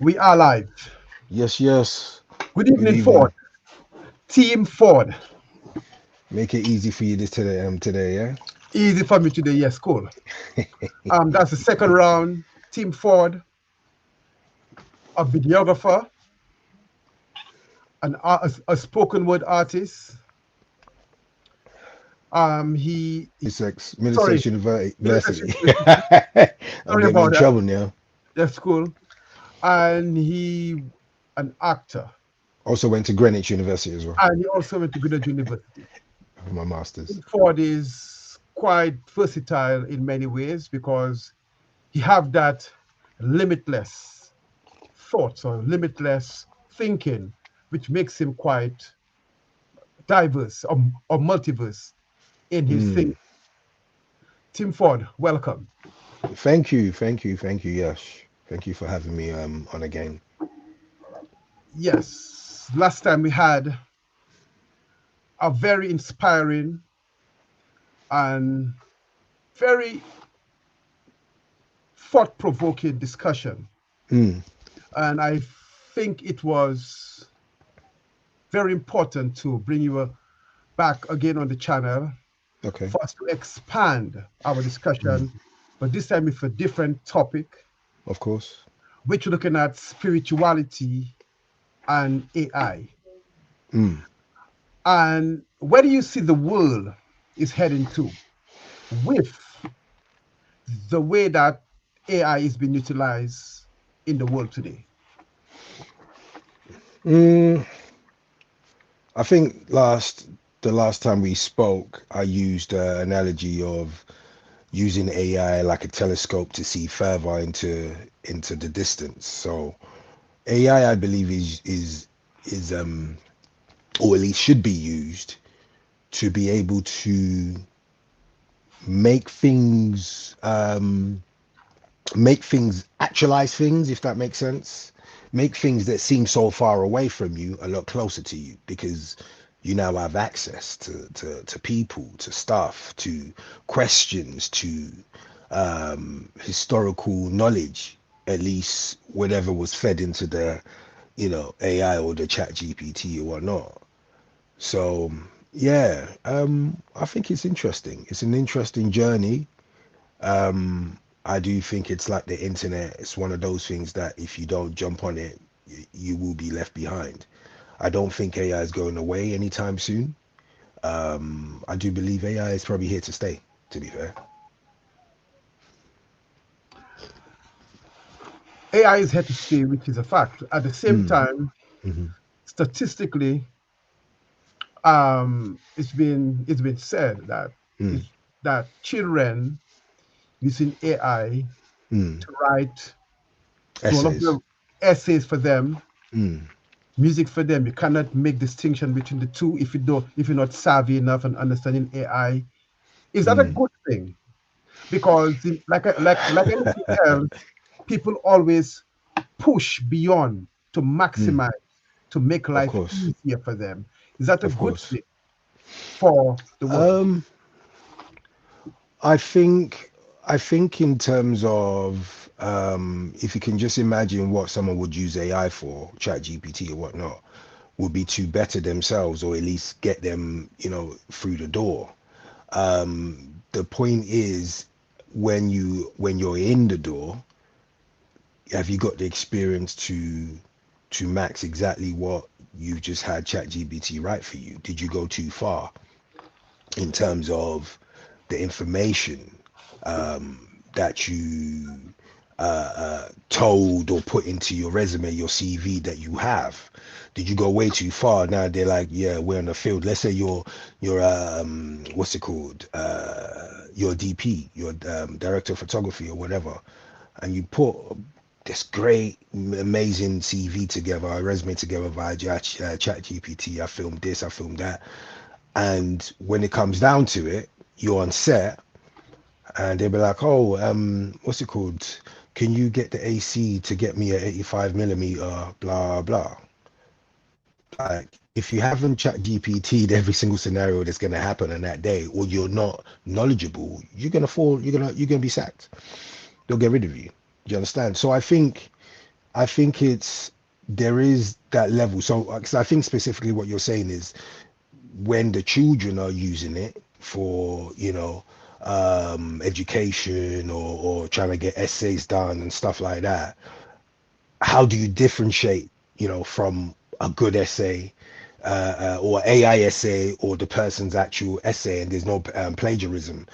We are live. Yes, yes. Good Good evening, Ford. evening. Team Ford. Make it easy for you this today, yeah? Easy for me today. Yes, cool. That's the second round. Team Ford, a videographer, a spoken word artist. He sorry, Middlesex Middlesex University. University. Don't Sorry get me about in that. trouble now. That's cool. And he an actor, Also went to Greenwich University as well and he also went to Greenwich University. for my masters. Team Ford is quite versatile in many ways because he have that limitless thoughts or limitless thinking, which makes him quite diverse or multiverse in his thing. Mm. Tim Ford, welcome. Thank you, Yash. Thank you for having me on again. Yes, last time we had a very inspiring and very thought provoking discussion. Mm. And I think it was very important to bring you back again on the channel Okay. for us to expand our Mm. discussion, but this time with a different topic, Of course. which we're looking at spirituality and AI. Mm. And where do you see the world is heading to with the way that AI is being utilized in the world today? Mm. I think the last time we spoke, I used the analogy of using AI like a telescope to see further into the distance. So AI, I believe, is or at least should be used to be able to make things make things actualize things, if that makes sense. Make things that seem so far away from you a lot closer to you because you now have access to people, to stuff, to questions, to historical knowledge, at least whatever was fed into the, AI or the chat GPT or whatnot. So yeah, I think it's interesting. It's an interesting journey. I do think it's like the internet. It's one of those things that if you don't jump on it, you will be left behind. I don't think AI is going away anytime soon. I do believe AI is probably here to stay, to be fair. AI is here to stay, which is a fact. At the same Mm, time, hmm statistically, it's been said that mm, is that children using AI mm. to write all of Essays. the essays for them, Mm, music for them. You cannot make distinction between the two if you're not savvy enough and understanding AI. Is that a mm, good thing? Because like anything else, people always push beyond to mm. maximize to make Of life course, easier for them. Is that a of good course. thing for the world? Um, I think I think in terms of if you can just imagine what someone would use AI for, Chat GPT or whatnot, would be to better themselves or at least get them, through the door. The point is when you're in the door, have you got the experience to max exactly what you've just had Chat GPT write for you? Did you go too far in terms of the information that you told or put into your resume, your CV that you have? Did you go way too far? Now they're like, yeah, we're in the field. Let's say you're what's it called? Your DP, your director of photography or whatever, and you put this great, amazing CV together, a resume together via Chat GPT. I filmed this, I filmed that, and when it comes down to it, you're on set and they'll be like, oh, what's it called? Can you get the AC to get me a 85 millimeter, blah, blah. Like, if you haven't chat GPT'd every single scenario that's going to happen on that day, or you're not knowledgeable, you're going to be sacked. They'll get rid of you. Do you understand? So I think I think it's there is that level. So 'cause I think specifically what you're saying is when the children are using it for, education or trying to get essays done and stuff like that, how do you differentiate, from a good essay, or AI essay, or the person's actual essay, and there's no plagiarism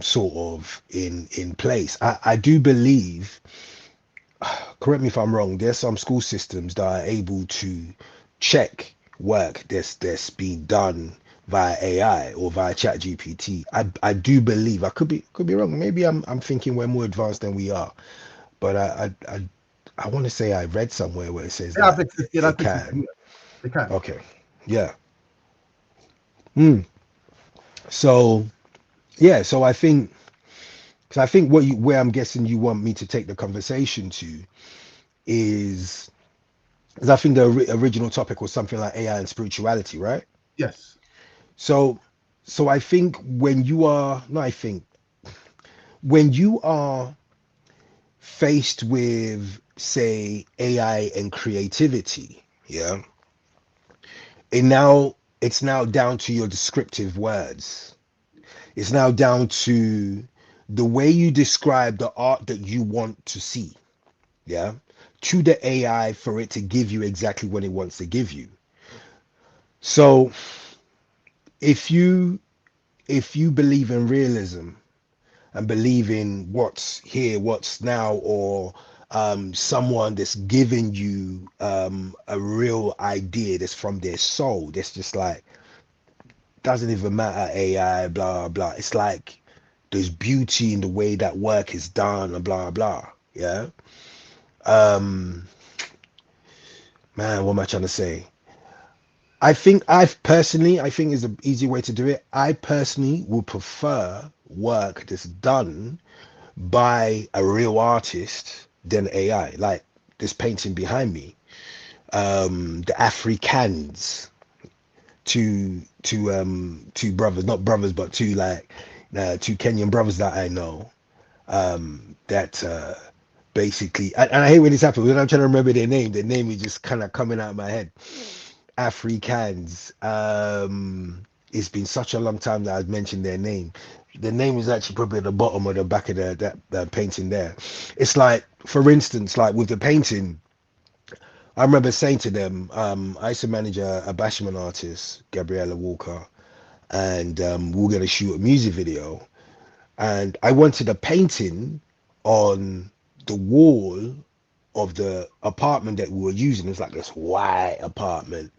sort of in place. I do believe, correct me if I'm wrong, there's some school systems that are able to check work that's being done via AI or via Chat GPT. I do believe, I could be wrong. Maybe I'm thinking we're more advanced than we are, but I want to say I read somewhere where it says They have that access, yeah, it that's the system. can. Yeah, they can. Okay. Yeah. Hmm. So yeah. So I think, because I think where I'm guessing you want me to take the conversation to is, because I think the original topic was something like AI and spirituality, right? Yes, So, so I think when you are, no, I think when you are faced with, say, AI and creativity, yeah, it's now down to your descriptive words. It's now down to the way you describe the art that you want to see, yeah, to the AI for it to give you exactly what it wants to give you. So if you if you believe in realism and believe in what's here, what's now, or someone that's giving you a real idea that's from their soul, that's just like, doesn't even matter AI, blah blah. It's like there's beauty in the way that work is done, and blah blah. Yeah. Um, man, what am I trying to say? I think is the easy way to do it. I personally would prefer work that's done by a real artist than AI. Like this painting behind me, the Africans, two brothers, not brothers, but two Kenyan brothers that I know, that basically, and I hate when this happens when I'm trying to remember their name. Their name is just kind of coming out of my head. Africans. It's been such a long time that I've mentioned their name. The name is actually probably at the bottom of the back of that painting there. It's like, for instance, like with the painting, I remember saying to them, I used to manage a bashment artist, Gabriella Walker, and we were going to shoot a music video, and I wanted a painting on the wall of the apartment that we were using. It was like this white apartment,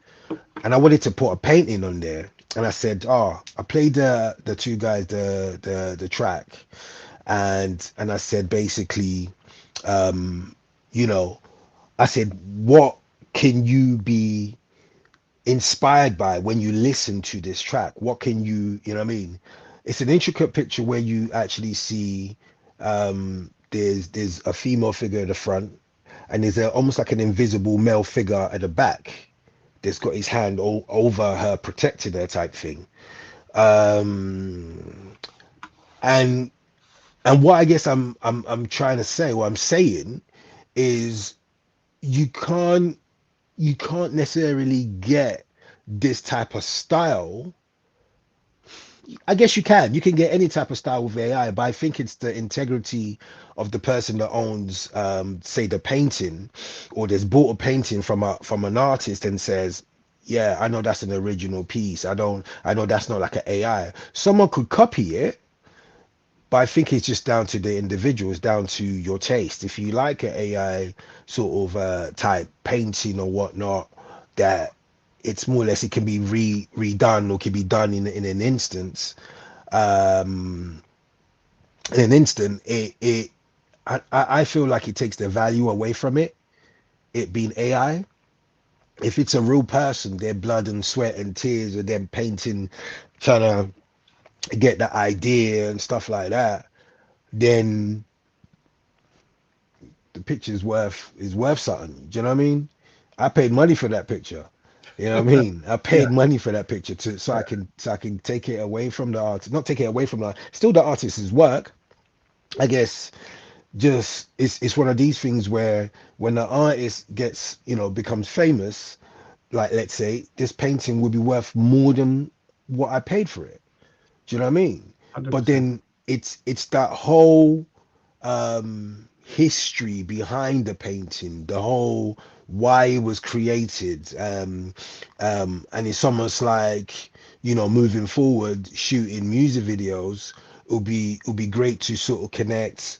and I wanted to put a painting on there. And I said, "Oh, I played the two guys the track," and I said basically, um, you know, I said, "What can you be inspired by when you listen to this track? What can you know what I mean?" It's an intricate picture where you actually see, there's a female figure at the front, and there's almost like an invisible male figure at the back that's got his hand over her, protecting her type thing. Um, and what I guess I'm trying to say, what I'm saying is you can't you can't necessarily get this type of style. I guess you can. You can get any type of style with AI, but I think it's the integrity of the person that owns, say, the painting, or that's bought a painting from an artist and says, "Yeah, I know that's an original piece. I know that's not like an AI." Someone could copy it, but I think it's just down to the individual. It's down to your taste. If you like an AI sort of type painting or whatnot, that it's more or less, it can be redone, or can be done in an instance. Um, in an instant, I feel like it takes the value away from it. It being AI. If it's a real person, their blood and sweat and tears, and them painting, trying to get that idea and stuff like that, then the picture is worth something. Do you know what I mean? I paid money for that picture. You know what I mean? I yeah, paid money for that picture to so I can take it away from the artist, not take it away from the, still the artist's work, I guess. just it's one of these things where when the artist gets, becomes famous, like let's say this painting would be worth more than what I paid for it. Do you know what I mean? But 100%. then it's that whole history behind the painting, the whole why it was created, and it's almost like, moving forward, shooting music videos, it'll be great to sort of connect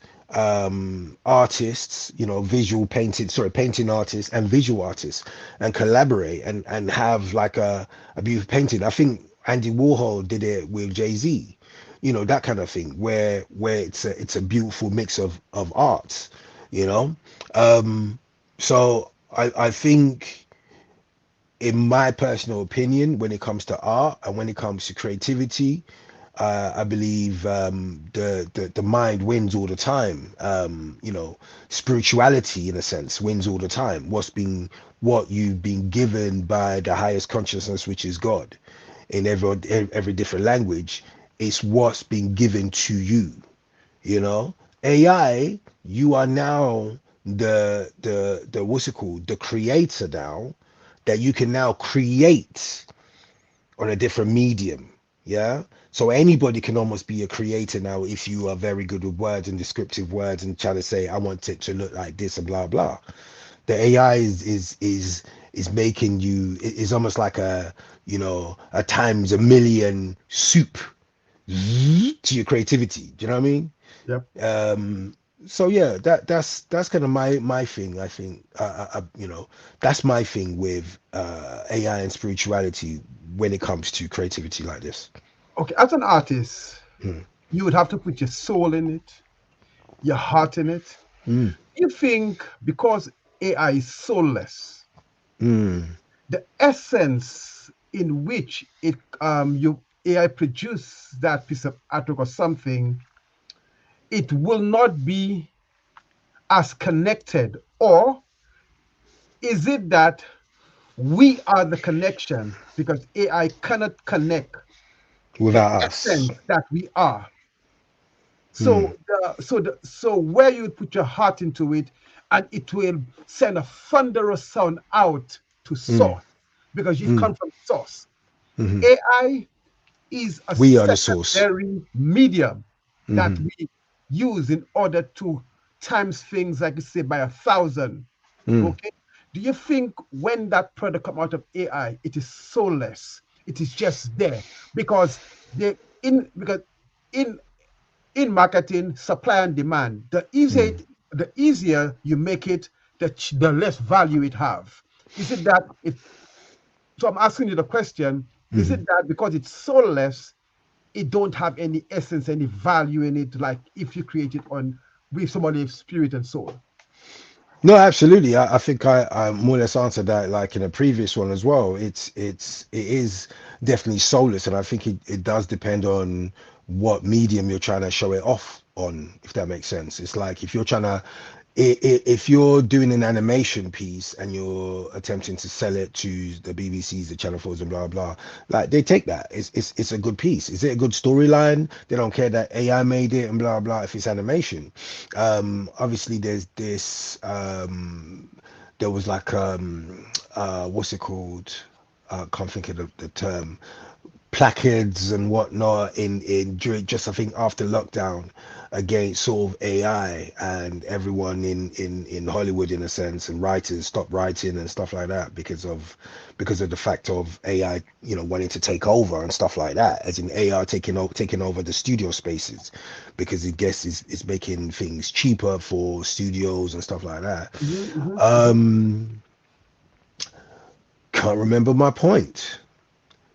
artists, visual painting, sorry, painting artists and visual artists, and collaborate and have like a beautiful painting. I think Andy Warhol did it with Jay-Z, that kind of thing, where it's a beautiful mix of arts, you know. So I think, in my personal opinion, when it comes to art and when it comes to creativity, I believe the mind wins all the time. Spirituality, in a sense, wins all the time. What you've been given by the highest consciousness, which is God, in every different language, is what's been given to you. You know, AI, you are now the what's it called, the creator now, that you can now create on a different medium. Yeah. So anybody can almost be a creator now if you are very good with words and descriptive words and try to say, I want it to look like this and blah blah. The AI is making you, is almost like a times a million soup to your creativity. Do you know what I mean? Yep. Um, so yeah, that's kind of my thing. I think that's my thing with AI and spirituality when it comes to creativity like this. Okay, as an artist, Mm, you would have to put your soul in it, your heart in it. mm, You think because AI is soulless, mm, the essence in which it you AI produce that piece of artwork or something, it will not be as connected, or is it that we are the connection because AI cannot connect the without us. essence that we are? Mm, So where you put your heart into it, and it will send a thunderous sound out to mm, source because you've mm, come from source. mm. AI is a We are the source. secondary medium that Mm, we use in order to times things, like you say, by 1,000. mm, Okay. Do you think when that product come out of AI, it is soulless? It is just there because they because in marketing, supply and demand, mm, the easier you make it, the less value it have. Is it that it? So I'm asking you the question: is mm. it that because it's soulless, it don't have any essence, any value in it, like if you create it on with somebody's spirit and soul? No, absolutely. I think I more or less answered that like in a previous one as well. It is definitely soulless, and I think it does depend on what medium you're trying to show it off on, if that makes sense. It's like if you're trying to if you're doing an animation piece and you're attempting to sell it to the BBCs, the Channel 4s, and blah blah, like they take that. It's a good piece. Is it a good storyline? They don't care that AI made it and blah blah. If it's animation, obviously there's this. There was like what's it called? I can't think of the term, placards and whatnot in during, just I think after lockdown, against sort of AI, and everyone in Hollywood, in a sense, and writers stopped writing and stuff like that because of the fact of AI, wanting to take over and stuff like that, as in AI taking over the studio spaces, because it guess is making things cheaper for studios and stuff like that. Mhm, mhm, mhm. um can't remember my point.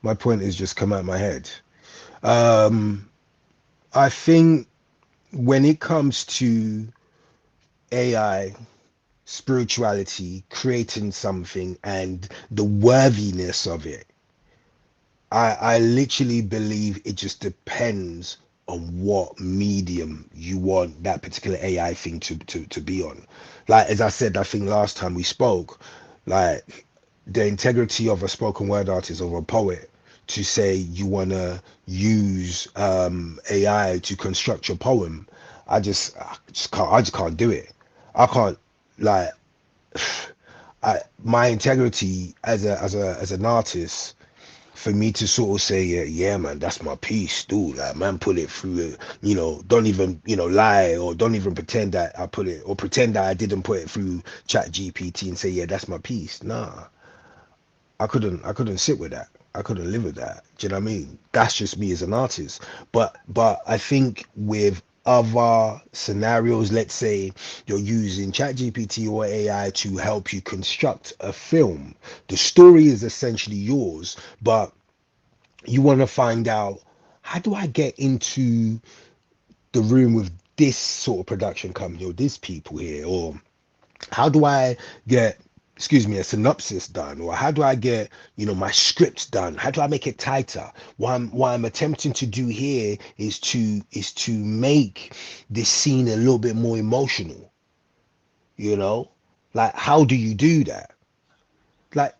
My point has just come out of my head. um I think when it comes to AI, spirituality, creating something, and the worthiness of it, I literally believe it just depends on what medium you want that particular AI thing to be on. Like as I said, I think last time we spoke, like the integrity of a spoken word artist or a poet, to say you want to use AI to construct your poem, I just can't do it. I can't like my integrity as an artist for me to sort of say, yeah, yeah, man, that's my piece, dude. Like, man, put it through, don't even, lie or don't even pretend that I put it or pretend that I didn't put it through Chat GPT and say, yeah, that's my piece. Nah, I couldn't sit with that. I couldn't live with that. Do you know what I mean? That's just me as an artist. But I think with other scenarios, let's say you're using ChatGPT or AI to help you construct a film. The story is essentially yours, but you want to find out, how do I get into the room with this sort of production company or this people here, or how do I get, excuse me, a synopsis done, or how do I get, my scripts done? How do I make it tighter? What I'm attempting to do here is to make this scene a little bit more emotional, you know? Like, how do you do that? Like,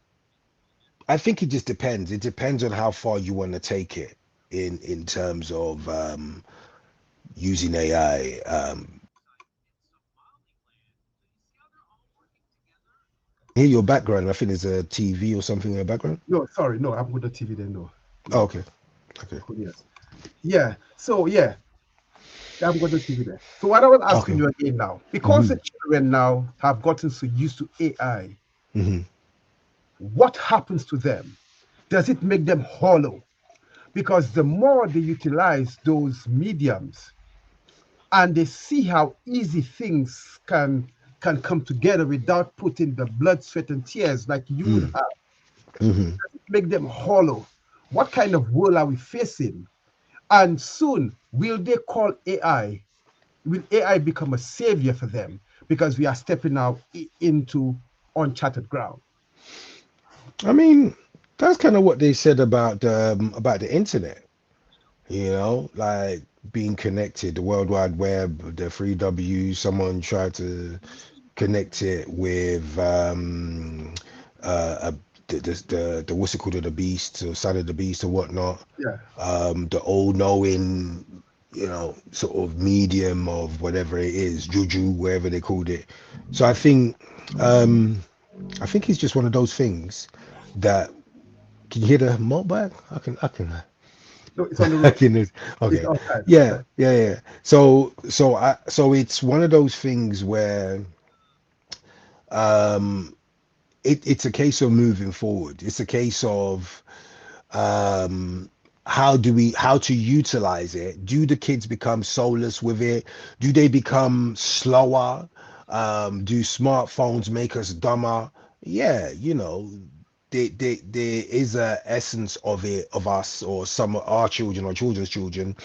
I think it just depends. It depends on how far you want to take it in terms of using AI. Hear your background. I think there's a TV or something in the background. No, sorry, no, I'm with the TV then. No, Oh, no. okay. Okay. Cool, yes. Yeah. So yeah, I'm going to TV there. So what I was asking Okay. you again now, because Hmm. the children now have gotten so used to AI, Hmm. what happens to them? Does it make them hollow? Because the more they utilize those mediums and they see how easy things can come together without putting the blood, sweat, and tears like you would Hmm. have, Hmm. make them hollow. What kind of world are we facing? And soon, will they call AI? Will AI become a savior for them because we are stepping now into uncharted ground? I mean, that's kind of what they said about the internet. Like being connected, the World Wide Web, the three W. Someone tried to connect it with the what's it called, the beast or side of the beast or whatnot. Yeah. The all knowing, sort of medium of whatever it is, juju, wherever they called it. So um, I think it's just one of those things that, can you hear the motorbike? No, it's on the I road. can, It's okay. outside. Yeah, Outside. yeah, yeah. So it's one of those things where um it's a case of moving forward. It's a case of um how to utilize it. Do the kids become soulless with it? Do they become slower? Do smartphones make us dumber? Yeah, there is a essence of it, of us or some of our children or children's children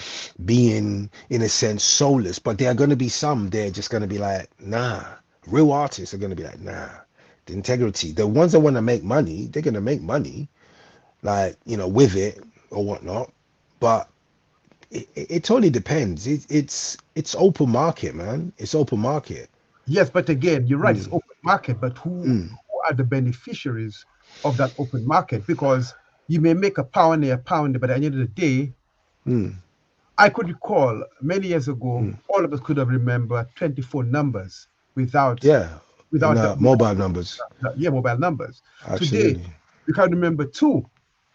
being in a sense soulless, but there are going to be some, they're just going to be like, nah. Real artists are going to be like, nah. The integrity, the ones that want to make money, they're going to make money, like, with it or whatnot. But it totally depends. It's open market, man. It's open market. Yes, but again, you're right, it's Mm, open market, but mm, who are the beneficiaries of that open market? Because you may make a pound a pound, but at the end of the day, mm, I could recall many years ago, mm. all of us could have remembered 24 numbers without Yeah, in without the mobile numbers, yeah, mobile numbers. Today, absolutely. we can remember two,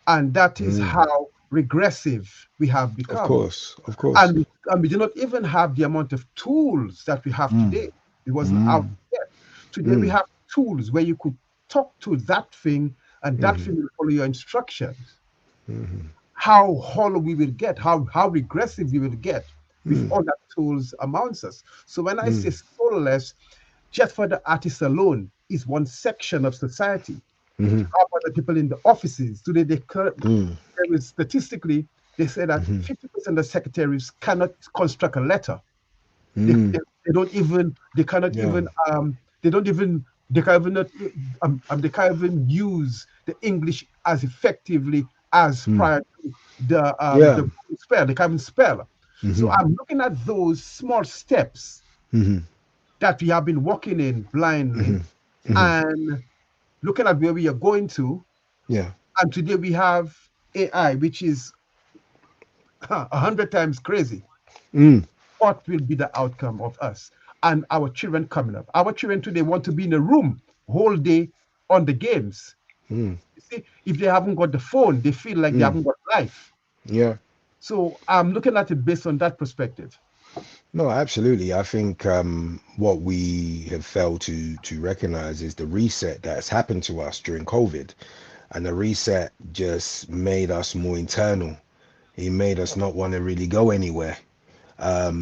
and that is Mm, how regressive we have of become. course, of course. And we do not even have the amount of tools that we have Mm, today. It wasn't out mm, yet. Today we mm, have tools where you could talk to that thing and that mm, thing will follow your instructions. mm, How hollow we will get, how regressive we will get with mm, all that tools amounts us. So when I say mm, soulless, just for the artist alone is one section of society. mm, How about the people in the offices? Today, mm, there is statistically, they say that mm, 50% of secretaries cannot construct a letter. mm. They don't even, they cannot Yeah. even, they don't even, they can't even, not, they can't even use the English as effectively as Mm. prior to Yeah. the spell. They can't even spell. So Hmm. I'm looking at those small steps Hmm. that we have been walking in Hmm. blindly Hmm. and looking at where we are going to. Yeah. And today we have AI, which is 100 times crazy. Mm. what will be the outcome of us and our children coming up. Our children today want to be in a room whole day on the games. Mm, You see, if they haven't got the phone, they feel like they mm, haven't got life. yeah. So I'm looking at it based on that perspective. No, absolutely. I think what we have failed to recognize is the reset that's happened to us during COVID, and the reset just made us more internal. It made us not want to really go anywhere.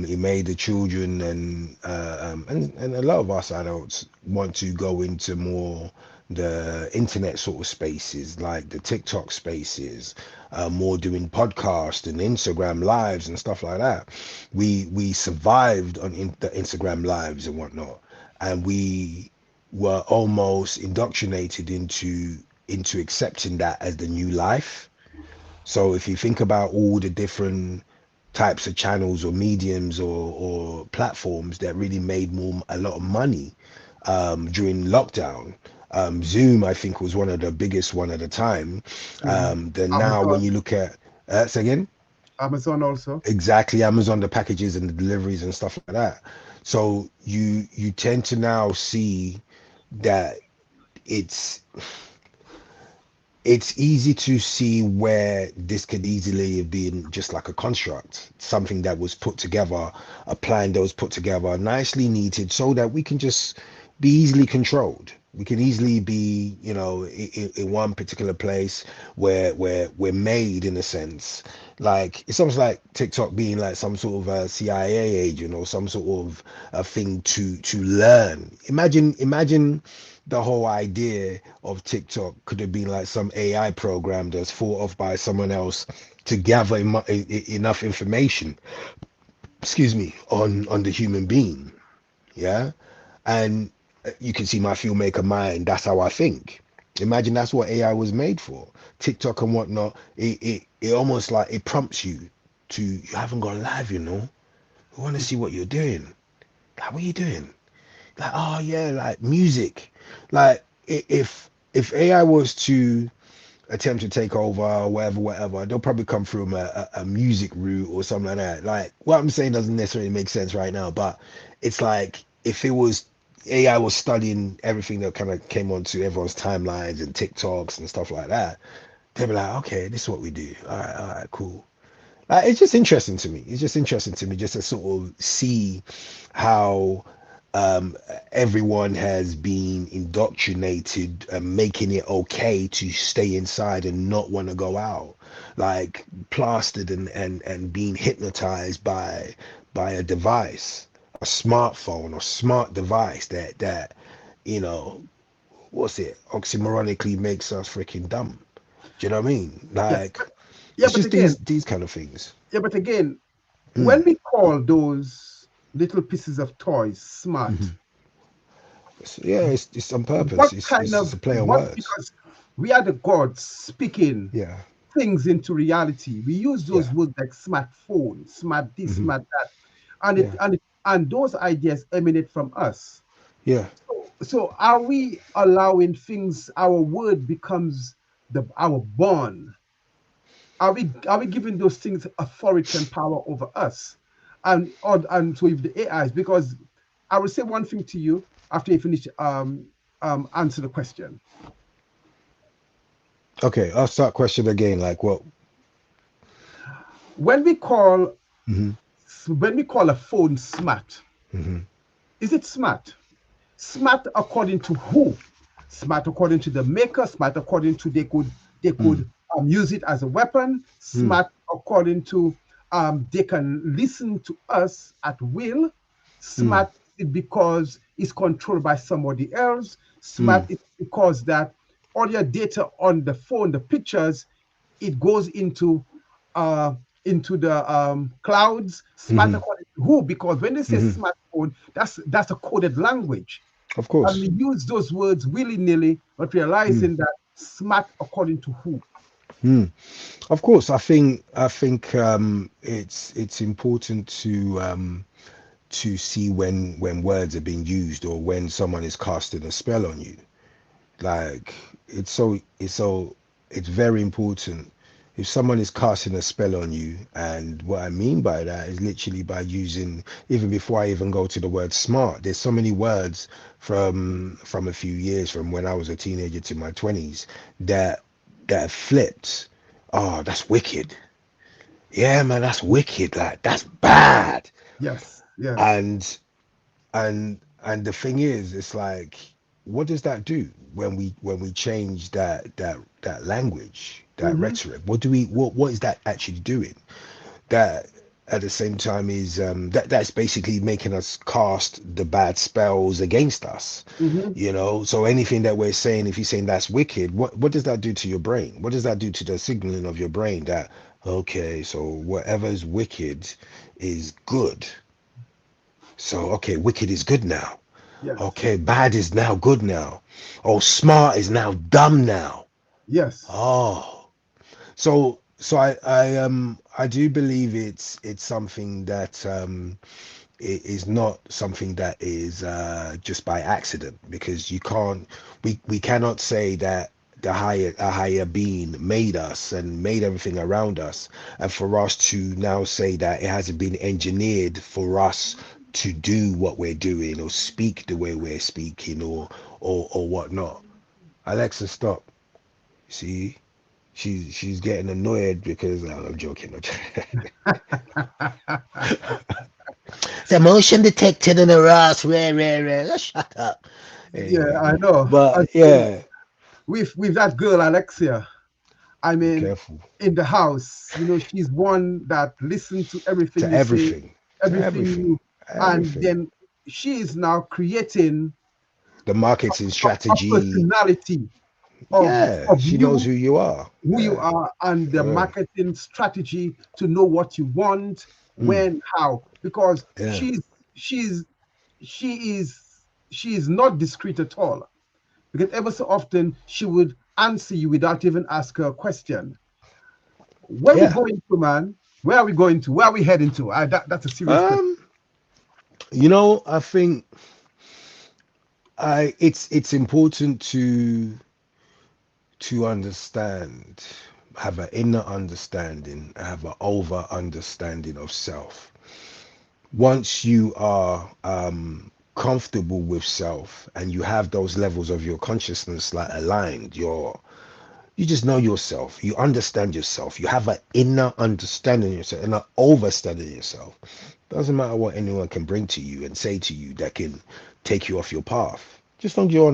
It made the children and a lot of us adults want to go into more the internet sort of spaces, like the TikTok spaces, more doing podcasts and Instagram lives and stuff like that. We survived on the Instagram lives and whatnot, and we were almost indoctrinated into accepting that as the new life. So if you think about all the different types of channels or mediums or platforms that really made a lot of money during lockdown, Zoom I think was one of the biggest one at the time. Mhm. Then now when Amazon, you look at say again, Amazon also. exactly, Amazon, the packages and the deliveries and stuff like that. So you tend to now see that it's it's easy to see where this could easily have been just like a construct, something that was put together, a plan that was put together, nicely neated, so that we can just be easily controlled. We can easily be, in one particular place where we're made in a sense. Like it's almost like TikTok being like some sort of a CIA agent or some sort of a thing to learn. Imagine the whole idea of TikTok could have been like some AI program that's thought of by someone else to gather enough information, excuse me, on the human being. Yeah, and you can see my filmmaker mind. That's how I think. Imagine that's what AI was made for. TikTok and whatnot. It almost like it prompts you to. You haven't gone live, you know. We want to see what you're doing. Like, what are you doing? Like, oh yeah, like music. Like if AI was to attempt to take over or whatever, they'll probably come through a music route or something like that. Like what I'm saying doesn't necessarily make sense right now, but it's like if it was AI was studying everything that kind of came onto everyone's timelines and TikToks and stuff like that, they'd be like, okay, this is what we do. All right, cool. It's just interesting to me. It's just interesting to me just to sort of see how um, everyone has been indoctrinated, making it okay to stay inside and not want to go out, like plastered and being hypnotized by a device, a smartphone or smart device that you know what's it oxymoronically makes us freaking dumb. Do you know what I mean? Yeah, Like yeah, it's but just again, these kind of things. yeah, but again, Mm, when we call those little pieces of toys smart, mhm. Yeah, it's on purpose. what kind It's of a play on what? words. Because we are the gods speaking Yeah, things into reality. We use yeah, those words like smartphone, smart this, hmm, smart that, and yeah, and those ideas emanate from us. yeah. So are we allowing things? Our word becomes our bond. Are we giving those things authority and power over us? And so if the AIs, because I will say one thing to you after you finish answer the question. Okay, I'll start question again. Like what? When we call Hmm, when we call a phone smart, hmm, is it smart? Smart according to who? Smart according to the maker. Smart according to they could mm, use it as a weapon. mm, Smart according to they can listen to us at will. mm, Smart is because it's controlled by somebody else. Smart mm, is because that all your data on the phone, the pictures, it goes uh, into the clouds. Smart hmm, according to who? Because when they say hmm. smartphone, that's a coded language. Of And course. we use those words willy-nilly, not Mm, realizing that smart according to who. mm. Of course. I think it's important to see when words are being used or when someone is casting a spell on you. Like it's so it's very important if someone is casting a spell on you, and what I mean by that is literally by using, even before I even go to the word smart, there's so many words from a few years from when I was a teenager to my 20s that that flipped. Oh, that's wicked. Yeah, man, that's wicked. Like that's bad. Yes, yes. And and the thing is, it's like, what does that do when we change that language, that Mm-hmm. rhetoric? What is that actually doing? That at the same time is that's basically making us cast the bad spells against us. Mm-hmm. So anything that we're saying, if you're saying that's wicked, what does that do to your brain? What does that do to the signaling of your brain that, okay, so whatever is wicked is good? So, okay, wicked is good now. Yes. Okay, bad is now good now. Oh, smart is now dumb now. Yes. Oh, so I do believe it's something that it is not something that is just by accident, because you can't we cannot say that a higher being made us and made everything around us, and for us to now say that it hasn't been engineered for us to do what we're doing or speak the way we're speaking or whatnot. Alexa, stop. See, she's getting annoyed because I'm joking. The motion detected in the Ross. Rare, rare, rare. Shut up. Yeah, Anyway, I know. And but so yeah, with that girl Alexia, I be mean, careful in the house, she's one that listens to everything to you say, everything, to everything everything, you, and everything. then she is now creating The marketing a strategy. personality of Yeah, of she knows you, who you are. who you Yeah, are, and the yeah, marketing strategy to know what you want, mm, when, how, because yeah, she's she is she is not discreet at all. Because ever so often she would answer you without even ask her a question. Where we yeah. going to, man? Where are we going to? Where are we heading to? That's a serious question. Um, I think it's important to understand, have an inner understanding, have an over understanding of self. Once you are comfortable with self and you have those levels of your consciousness like aligned, you just know yourself, you understand yourself, you have an inner understanding of yourself and an overstanding of yourself. Doesn't matter what anyone can bring to you and say to you that can take you off your path. Just long as you're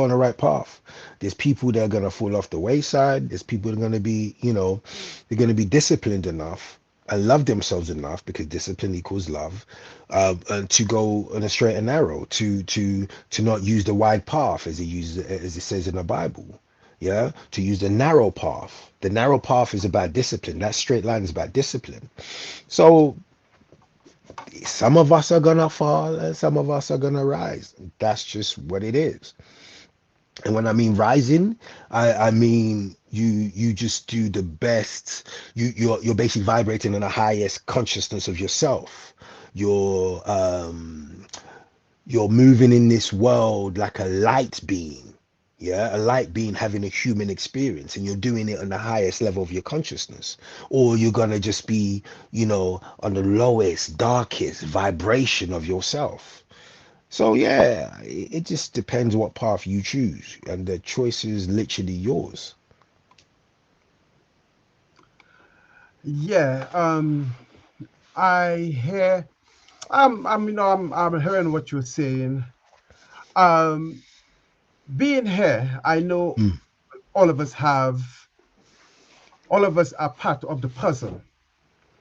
on the right path. There's people that are gonna fall off the wayside. There's people that are gonna be, they're gonna be disciplined enough and love themselves enough, because discipline equals love, and to go on a straight and narrow, to not use the wide path as it says in the Bible. Yeah, to use the narrow path. The narrow path is about discipline. That straight line is about discipline. So some of us are gonna fall and some of us are gonna rise. That's just what it is. And when I mean rising, I mean you just do the best. You're basically vibrating in the highest consciousness of yourself. You're you're moving in this world like a light being. Yeah, a light being having a human experience, and you're doing it on the highest level of your consciousness. Or you're gonna just be, on the lowest, darkest vibration of yourself. So yeah, it just depends what path you choose, and the choice is literally yours. Yeah, I hear. I'm hearing what you're saying. Um, Being here, I know Mm, all of us have, all of us are part of the puzzle.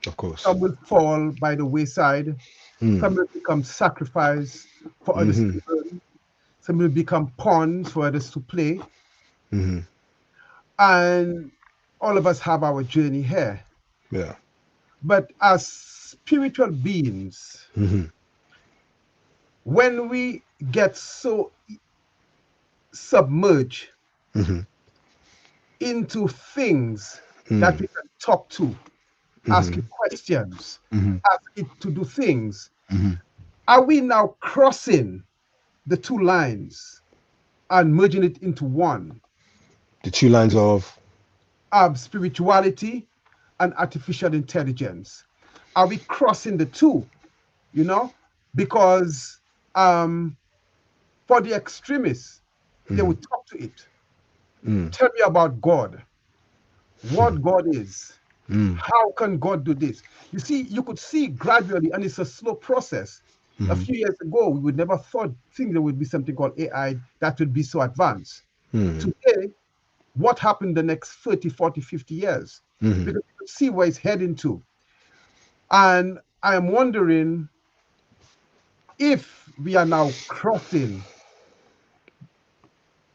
of course. Some will fall by the wayside. Mm, Some will become sacrifice for others mm-hmm, to earn. Some will become pawns for others to play. mm-hmm, And all of us have our journey here. yeah. But as spiritual beings, Mm-hmm, when we get so submerged mm-hmm, into things that mm, we can talk to, ask mm-hmm, it questions, mm-hmm, ask it to do things, mm-hmm. are we now crossing the two lines and merging it into one? The two lines of. spirituality and artificial intelligence? Are we crossing the two? You know, because um, for the extremists, they Mm, would talk to it. mm, Tell me about God, what God is. mm, How can God do this? You see, you could see gradually, and it's a slow process. A mm, few years ago, we would never think there would be something called AI that would be so advanced. mm, Today, what happened the next 30, 40, 50 years? mm, Because you could see where it's heading to. And I am wondering if we are now crossing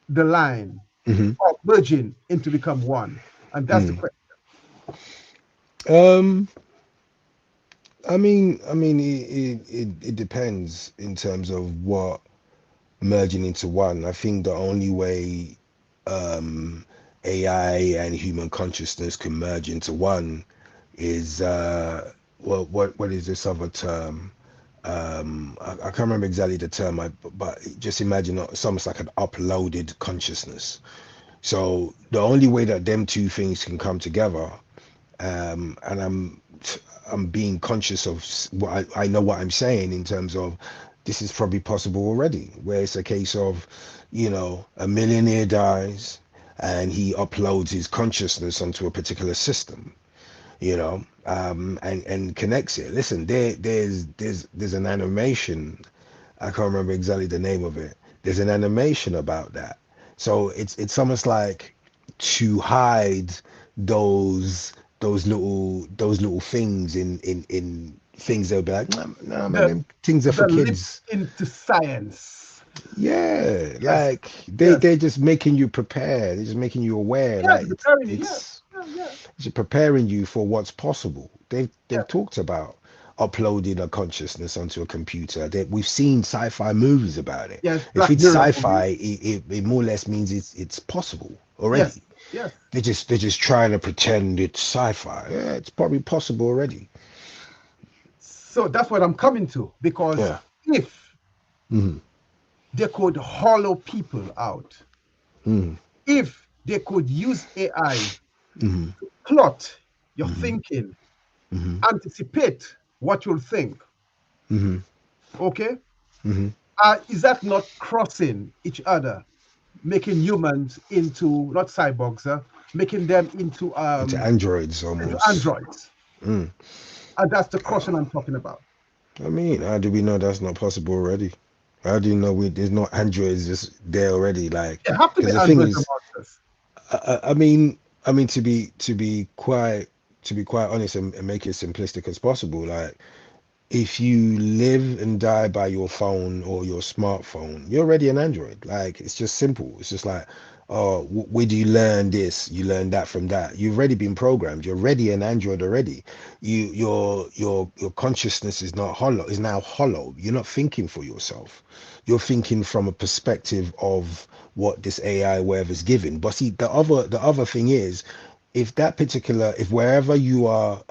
the line mm, of merging into become one. And that's the mm. question. Um, I mean, it depends in terms of what merging into one. I think the only way AI and human consciousness can merge into one is well, what is this other term? I can't remember exactly the term, but just imagine it's almost like an uploaded consciousness. So the only way that them two things can come together, and I'm being conscious of what I know what I'm saying in terms of this is probably possible already, where it's a case of, a millionaire dies and he uploads his consciousness onto a particular system, and connects it. Listen, there's an animation. I can't remember exactly the name of it. There's an animation about that. So it's almost like to hide those those little things in things they'll be like, nah, man, The them things are for the leap kids. into science. Yeah, Yes, like yes, they're just making you prepare. They're just making you aware. yes, Like preparing you. Yeah, yeah, yeah, it's preparing you for what's possible. They've yeah. talked about uploading a consciousness onto a computer. We've seen sci-fi movies about it. Yes, If Black it's Mirror movie. sci-fi, it more or less means it's possible Yes, already. yes. They're just trying to pretend it's sci-fi. Yeah, it's probably possible already. So that's what I'm coming to. Because Yeah. if Mm-hmm. they could hollow people out, Mm-hmm. if they could use AI Mm-hmm. to plot your Mm-hmm. thinking, Mm-hmm. anticipate what you'll think, Mm-hmm. okay? Mm-hmm. Is that not crossing each other, making humans into not cyborgs, making them Into androids into almost. androids? Mm. And that's the crossing I'm talking about. I mean, how do we know that's not possible already? How do you know there's not androids just there already? Like, There have to be because the thing androids is, amongst us. I mean, to be quite honest and make it simplistic as possible, like if you live and die by your phone or your smartphone, you're already an Android. Like it's just simple. It's just like, oh, where do you learn this? You learn that from that. You've already been programmed. You're already an Android already. Your consciousness is not hollow. Is now hollow. You're not thinking for yourself. You're thinking from a perspective of what this AI wave is giving. But see, the other thing is, if wherever you are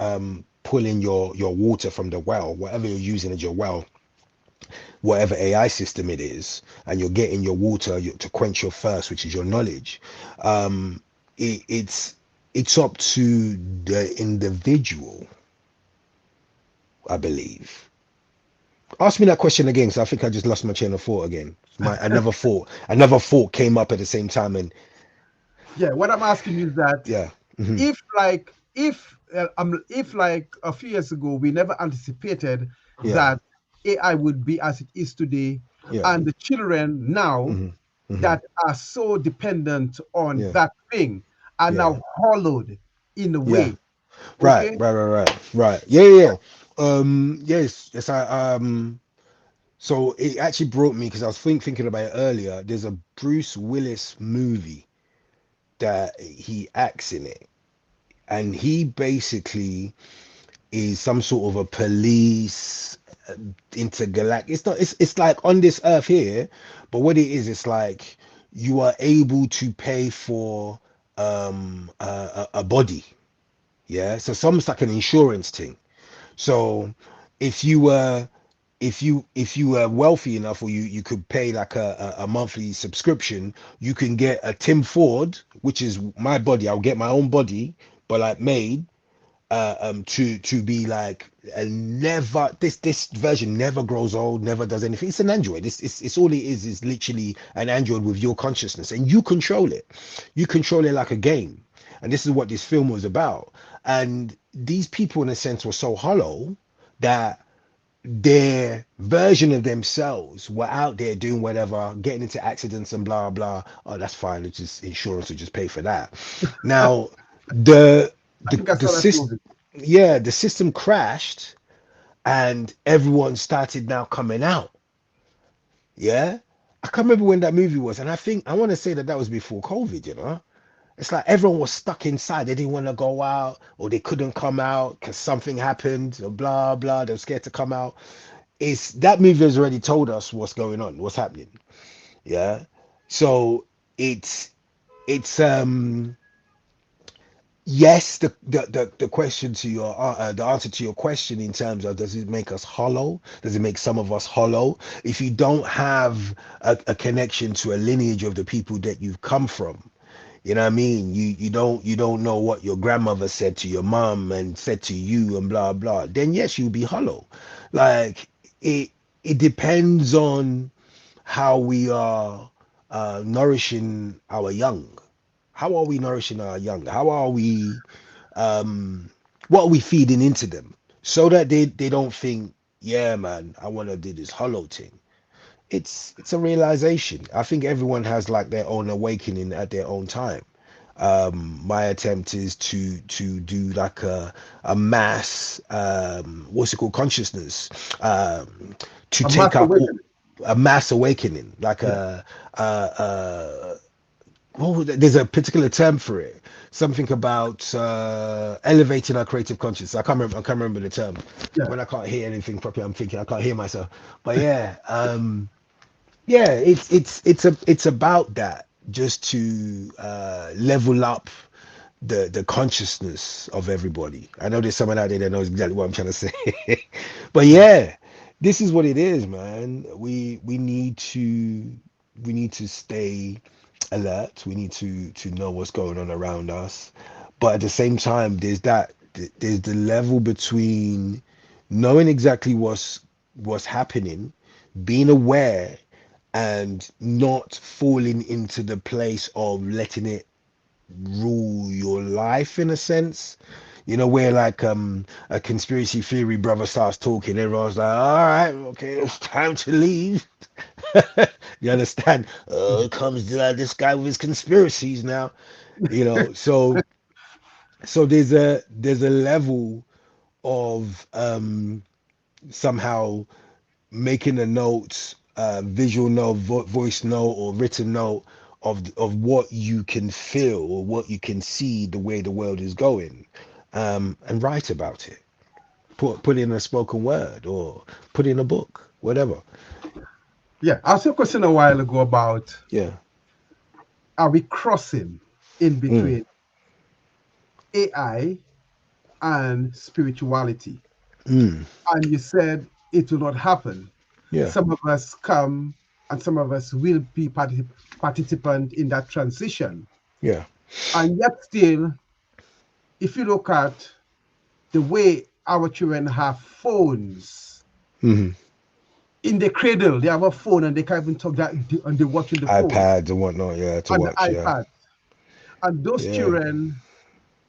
pulling your water from the well, whatever you're using as your well, whatever AI system it is, and you're getting your water to quench your thirst, which is your knowledge, um, it's up to the individual, I believe. Ask me that question again, because I think I just lost my chain of thought again. Another thought came up at the same time, and Yeah, what I'm asking you is that yeah, hmm if like a few years ago we never anticipated yeah, that AI would be as it is today, yeah, and the children now hmm hmm that are so dependent on yeah, that thing are yeah, now hollowed in a yeah. way. Right, Okay. right, right, right. Yeah, yeah, yeah. Yes, yes. So it actually brought me because I was thinking about it earlier. There's a Bruce Willis movie that he acts in it, and he basically is some sort of a police intergalactic. It's not. It's like on this Earth here, but what it is, it's like you are able to pay for a body. Yeah, so it's almost like an insurance thing. So if you were if you were wealthy enough, or you could pay like a monthly subscription, you can get a Tim Ford, which is my body. I'll get my own body, but like made to be like a never, this version never grows old, never does anything. It's an android. It's all it is literally an android with your consciousness, and you control it. You control it like a game, and this is what this film was about. And these people in a sense were so hollow that their version of themselves were out there doing whatever, getting into accidents and blah blah. Oh, that's fine. It's just insurance will just pay for that. Now, the I the think I the saw that system, movie. yeah, the system crashed, and everyone started now coming out. Yeah, I can't remember when that movie was, and I think I want to say that that was before COVID. It's like everyone was stuck inside. They didn't want to go out, or they couldn't come out because something happened, or blah blah. They were scared to come out. Is that movie has already told us what's going on, what's happening. Yeah. So it's it's yes, the question to your the answer to your question in terms of, does it make us hollow? Does it make some of us hollow? If you don't have a connection to a lineage of the people that you've come from, you know what I mean? You don't know what your grandmother said to your mom and said to you and blah blah. Then yes, you'll be hollow. Like it it depends on how we are nourishing our young. How are we nourishing our young? How are we what are we feeding into them so that they don't think, yeah, man, I want to do this hollow thing. It's a realization. I think everyone has like their own awakening at their own time. My attempt is to do like a mass what's it called, consciousness, to A take mass up all, awakening. a mass awakening, like Yeah. a oh, there's a particular term for it. Something about elevating our creative conscience. I can't remember the term. Yeah. When I can't hear anything properly, I'm thinking I can't hear myself. But yeah, yeah, it's about that, just to level up the consciousness of everybody. I know there's someone out there that knows exactly what I'm trying to say. But yeah, this is what it is, man. We need to stay alert. We need to know what's going on around us. But at the same time, there's the level between knowing exactly what's happening, being aware, and not falling into the place of letting it rule your life in a sense. Where like a conspiracy theory brother starts talking, everyone's like, all right, okay, it's time to leave. You understand? It comes this guy with his conspiracies now. So there's a level of somehow making a note, visual note, voice note, or written note of what you can feel or what you can see, the way the world is going, and write about it. Put in a spoken word, or put in a book, whatever. Yeah. I asked you a question a while ago about, Yeah. are we crossing in Mm. between AI and spirituality? Mm. And you said it will not happen. Yeah. Some of us come and some of us will be participant in that transition. Yeah. And yet still, if you look at the way our children have phones, Hmm. in the cradle, they have a phone and they can't even talk that, and they're watching the phone iPads and whatnot. Yeah, to on the watch. Yeah. iPad. And those Yeah. children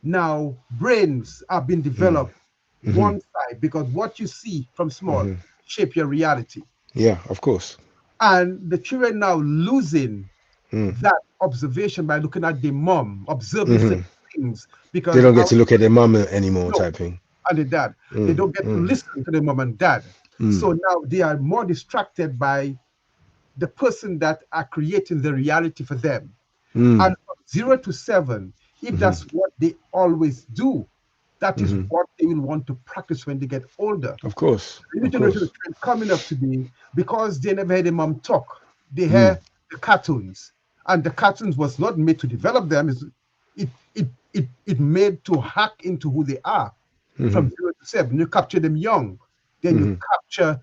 now, brains have been Mm. developed Hmm. one side because what you see from small Hmm. shape your reality. Yeah. Of course. And the children now losing Mm. that observation by looking at the mom, observing Hmm. certain things They because don't get our to look at their mum anymore, no type thing. and the dad. They Mm. don't get to Mm. listen to their mom and dad. Mm. So now they are more distracted by the person that are creating the reality for them. Mm. And from 0 to 7, if Hmm. that's what they always do, that is Hmm. what they will want to practice when they get older. Of course. The new Of generation of course. children coming up today, because they never heard a mom talk, they Mm. hear the cartoons. And the cartoons was not made to develop them, it made to hack into who they are Hmm. from 0 to 7. You capture them young, then you Hmm. capture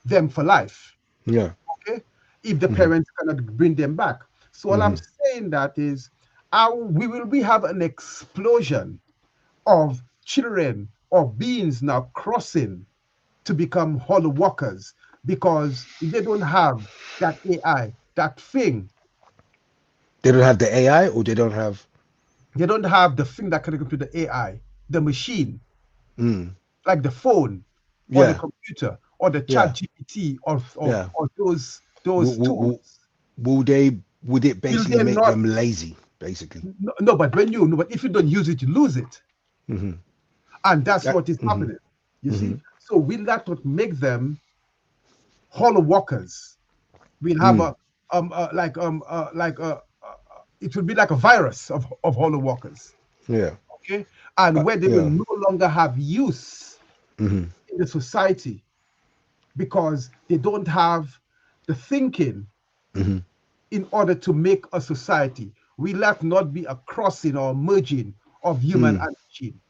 them for life. Yeah. Okay, if the Hmm. parents cannot bring them back. So all I'm Hmm. saying that is, we have an explosion of children or beings now crossing to become hollow walkers, because if they don't have that AI, that thing, They don't have the AI, or they don't have. they don't have the thing that connected to the AI, the machine, Mm, like the phone or the yeah. computer or the chat Yeah. GPT, or Yeah. those Will, will, tools. will, will they? Would it Will basically they make not? them lazy? Basically. No, no, but when you no, but if you don't use it, you lose it. Hmm. And that's That. what is Hmm. happening. You Hmm. see? So will that not make them hollow walkers? We'll have Mm, a it will be like a virus of hollow walkers. yeah. Okay, and where they will Yeah. no longer have use Hmm. in the society, because they don't have the thinking Hmm. in order to make a society. We let not be a crossing or merging of human Mm. and machine.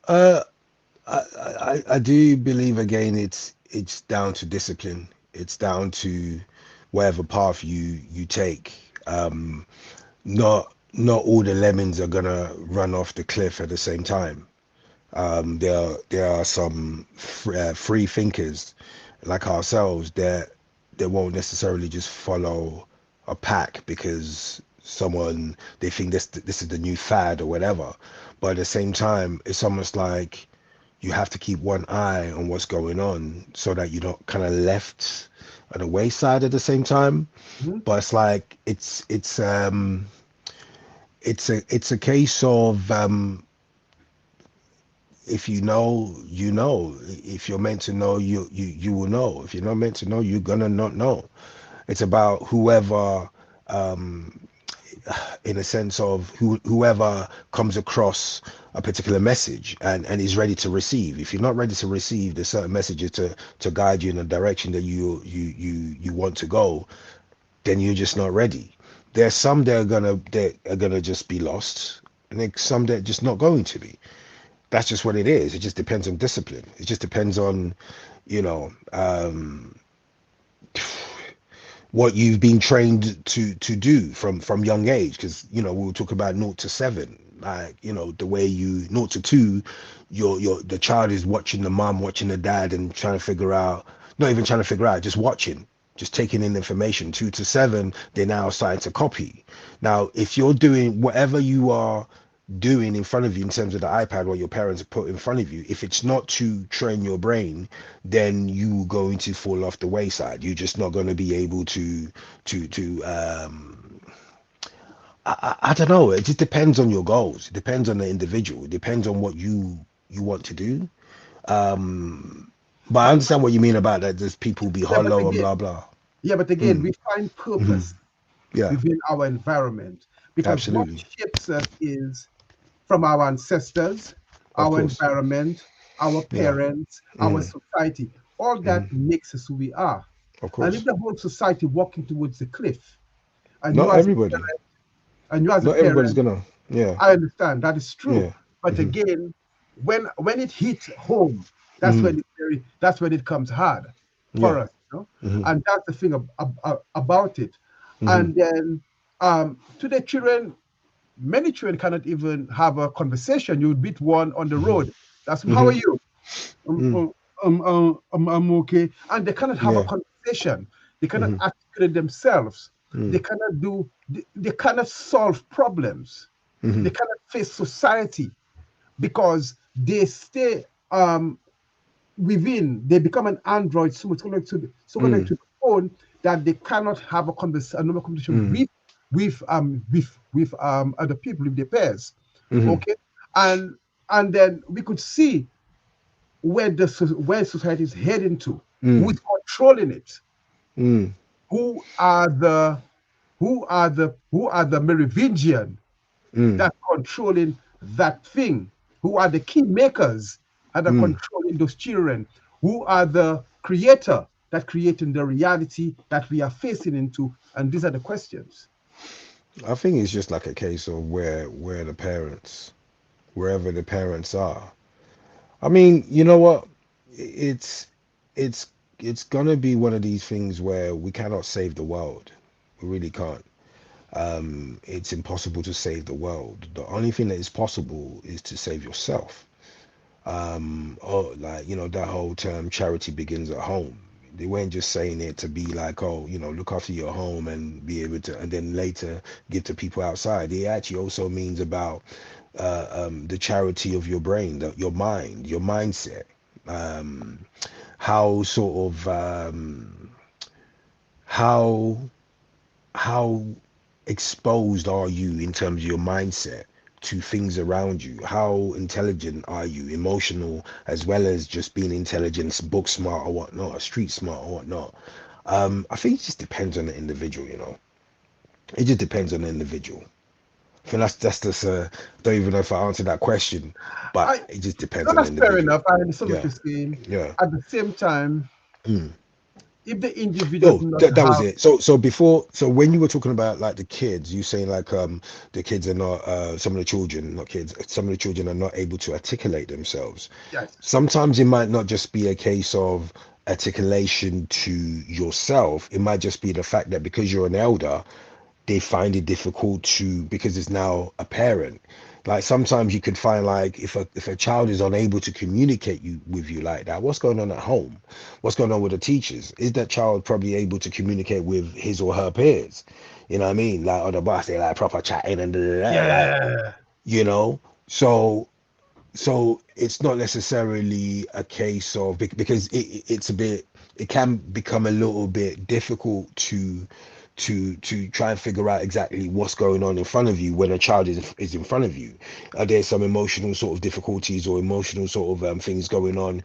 Uh, I do believe again it's down to discipline. It's down to whatever path you take. Not all the lemons are gonna run off the cliff at the same time. There are some free thinkers like ourselves that won't necessarily just follow a pack because someone they think this is the new fad or whatever. But at the same time, it's almost like you have to keep one eye on what's going on so that you're not kind of left at the wayside at the same time. Mhm. But it's like it's a case of if you know, you know. If you're meant to know, you will know. If you're not meant to know, you're gonna not know. It's about whoever, um, in a sense of whoever comes across a particular message and is ready to receive. If you're not ready to receive, there's certain messages to guide you in a direction that you want to go, then you're just not ready. There's some that are gonna just be lost, and then some that are just not going to be. That's just what it is. It just depends on discipline. It just depends on, you know, what you've been trained to do from young age. Because we'll talk about 0 to 7, like the way you 0 to 2, your the child is watching the mom, watching the dad, and trying to figure out, not even trying to figure out, just watching, just taking in information. 2 to 7, they're now starting to copy. Now if you're doing whatever you are doing in front of you in terms of the iPad, what your parents have put in front of you, if it's not to train your brain, then you are going to fall off the wayside. You're just not going to be able to I don't know. It just depends on your goals. It depends on the individual. It depends on what you want to do. Um, but I But understand what you mean about that. There's people be yeah, but hollow and again, blah blah. we Mm, find hmm. purpose Yeah, within our environment, because what absolutely. shapes us is from our ancestors, Of our course. environment, our Yeah. parents, our Mm, society. All that hmm. makes us who we are. Of And if course. the whole society walking towards the cliff, and you Not as a everybody. and you as a Not everybody's parent, gonna. Yeah. I understand that is true. Yeah. But Hmm. again, when it hits home, Hmm. that's when it comes hard Yeah. for us, you know. Hmm. And that's the thing about it. Hmm. And then to the children, many children cannot even have a conversation. You would meet one on the Hmm. road. That's how are Hmm. you? Um, Mm. um, I'm okay. And they cannot have a Yeah. conversation. They cannot Hmm. articulate themselves. Mm. They cannot solve problems. Hmm. They cannot face society, because they stay within, they become an android, so connected Mm. to the phone, that they cannot have a normal conversation Mm. with other people, with their peers. Hmm. Okay, and then we could see where society is heading to, who Mm. is controlling it, Mm. who are the who are the Merovingian Mm. that controlling that thing, who are the key makers that are Mm. controlling those children, who are the creator that creating the reality that we are facing into. And these are the questions. I think it's just like a case of where the parents, wherever the parents are. I mean, you know what? It's it's it's gonna be one of these things where we cannot save the world. We really can't. It's impossible to save the world. The only thing that is possible is to save yourself. Or like, that whole term charity begins at home. They weren't just saying it to be like, oh, look after your home and be able to, and then later give to people outside. It actually also means about the charity of your brain, your mind, your mindset. Um, how sort of how how exposed are you in terms of your mindset to things around you? How intelligent are you, emotional as well as just being intelligent, book smart or whatnot, street smart or whatnot? I think it just depends on the individual. It just depends on the individual. I think that's just don't even know if I answered that question, but I it just depends No, on the that's fair individual. enough. I understand what Yeah, you're saying. yeah. At the same time, Mm. if the individual Yo, do not that was have, it. So when you were talking about like the kids, you saying like the kids are not some of the children, not kids, some of the children are not able to articulate themselves. yes, Sometimes it might not just be a case of articulation to yourself. It might just be the fact that because you're an elder, they find it difficult to, because it's now a parent. Like sometimes you could find like if a child is unable to communicate with you like that, what's going on at home? What's going on with the teachers? Is that child probably able to communicate with his or her peers? You know what I mean? Like on the bus, they like proper chatting and da, da, da, like, yeah, you know. So it's not necessarily a case of, because it's a bit, it can become a little bit difficult to try and figure out exactly what's going on in front of you when a child is in front of you. Are there some emotional sort of difficulties or emotional sort of things going on?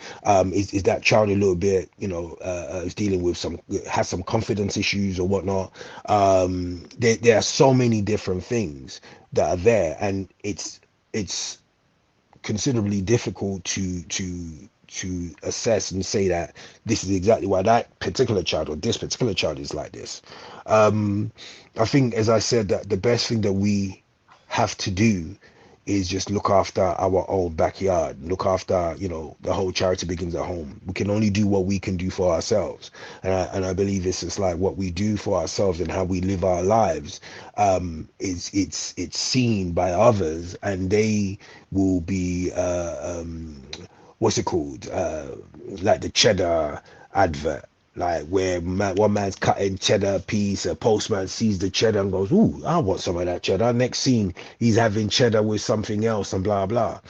Is that child a little bit, is dealing with has some confidence issues or whatnot? There are so many different things that are there, and it's considerably difficult to assess and say that this is exactly why that particular child or this particular child is like this. Um, I think, as I said, that the best thing that we have to do is just look after our own backyard, look after, the whole charity begins at home. We can only do what we can do for ourselves. And I believe it's just like what we do for ourselves and how we live our lives, it's seen by others, and they will be what's it called? Like the cheddar advert, like where one man's cutting cheddar piece, a postman sees the cheddar and goes, "Ooh, I want some of that cheddar." Next scene, he's having cheddar with something else and blah blah.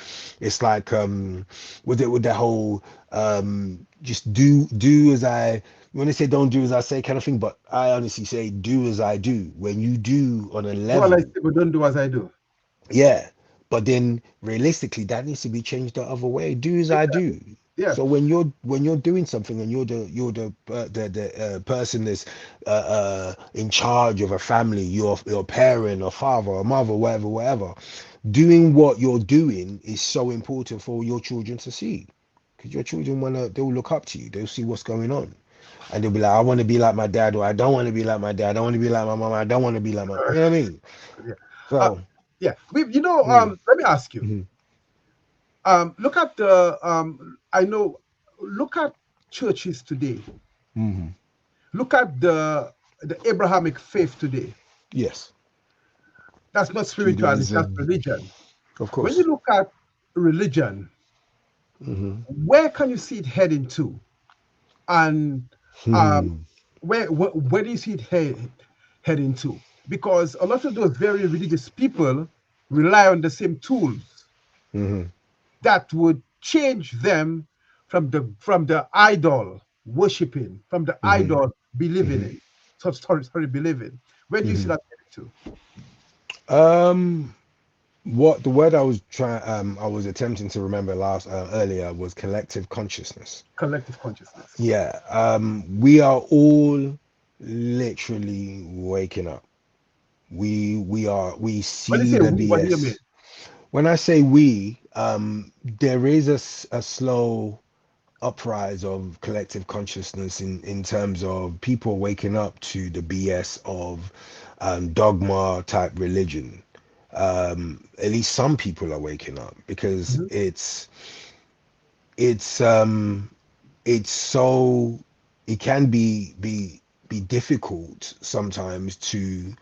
It's like with that whole just do as I, when they say don't do as I say kind of thing, but I honestly say do as I do. When you do on a do all I level, say, but don't do as I do. yeah, but then realistically, that needs to be changed the other way. Do as I Exactly. do. Yeah. So when you're doing something and you're the person that's in charge of a family, you're a parent, a father, a mother, whatever, whatever. Doing what you're doing is so important for your children to see, because your children they'll look up to you. They'll see what's going on, and they'll be like, I want to be like my dad, or I don't want to be like my dad. I don't want to be like my mom. I don't want to be like my. You know what I mean? Yeah. Uh, So. yeah. Mm, Let me ask you. mhm, Look at the I know. Look at churches today. mhm. Look at the Abrahamic faith today. Yes, That's not spirituality. That's Judaism, religion. of When you course. look at religion, Hmm. where can you see it heading to? And um, Hmm. where do you see it heading to? Because a lot of those very religious people rely on the same tools Hmm. that would change them from the idol worshiping, from the Hmm. idol believing Hmm. in. So sorry, believing. Where do you see Hmm. that heading to? Um, what the word I was attempting to remember last earlier was collective consciousness. Collective consciousness. Yeah. We are all literally waking up. We When you see say the we, what do you mean? BS. When I say we, there is a slow uprise of collective consciousness in terms of people waking up to the BS of dogma type religion. At least some people are waking up, because Mhm. it's so it can be difficult sometimes to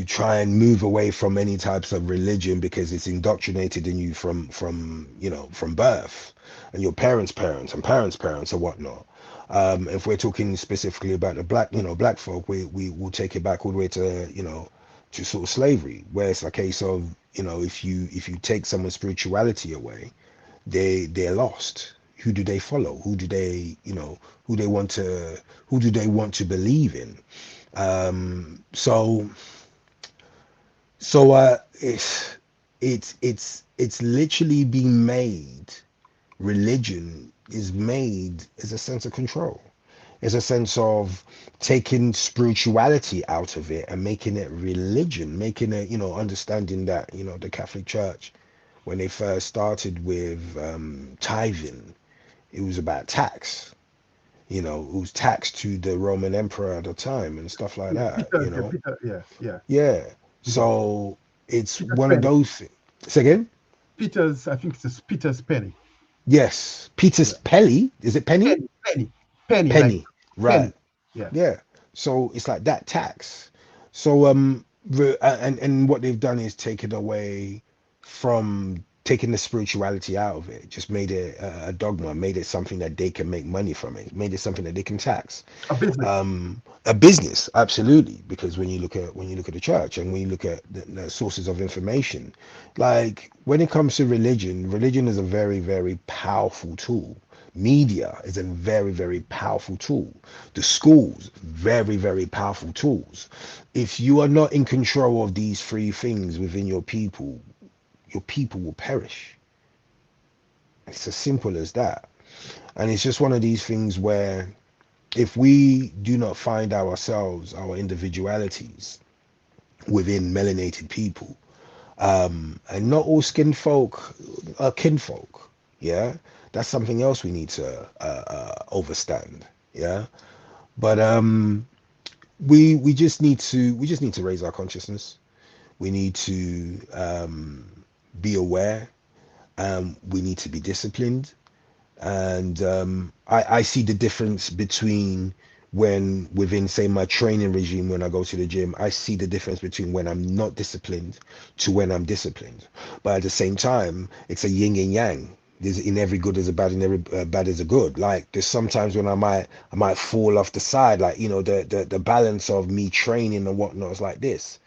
try and move away from any types of religion because it's indoctrinated in you from from birth, and your parents' parents and parents' parents and whatnot. If we're talking specifically about the black, black folk, we will take it back all the way to to sort of slavery, where it's a case of if you take someone's spirituality away, they're lost. Who do they follow? Who do they who they want to who do they want to believe in? So it's literally being made. Religion is made as a sense of control. It's a sense of taking spirituality out of it and making it religion, making it, understanding that, the Catholic Church, when they first started with tithing, it was about tax. It was tax to the Roman Emperor at the time and stuff like Yeah, that, Peter, yeah, Peter, yeah, yeah. Yeah. Peter, So it's Peter's one of penny. those things. Say again? Peter's, I think it's Peter's penny. Yes. Peter's Yeah, Pelly. Is it Penny? penny, penny, penny, like Penny. Right. penny. Yeah, Yeah. So it's like that tax. So and what they've done is taken away from taking the spirituality out of it, just made it a dogma, made it something that they can make money from it, made it something that they can tax. a business. A business, absolutely, because when you look at the church and when you look at the sources of information, like when it comes to religion is a very, very powerful tool. Media is a very, very powerful tool. The schools, very, very powerful tools. If you are not in control of these three things within your people will perish. It's as simple as that. And it's just one of these things where if we do not find ourselves, our individualities within melanated people, and not all skin folk are kinfolk, yeah, that's something else we need to overstand, yeah. But we just need to raise our consciousness. We need to be aware. We need to be disciplined. And I see the difference between when within say my training regime when I go to the gym. I see the difference between when I'm not disciplined to when I'm disciplined, but at the same time it's a yin and yang. There's in every good is a bad, in every bad is a good. Like there's sometimes when I might fall off the side, like the balance of me training and whatnot is like this.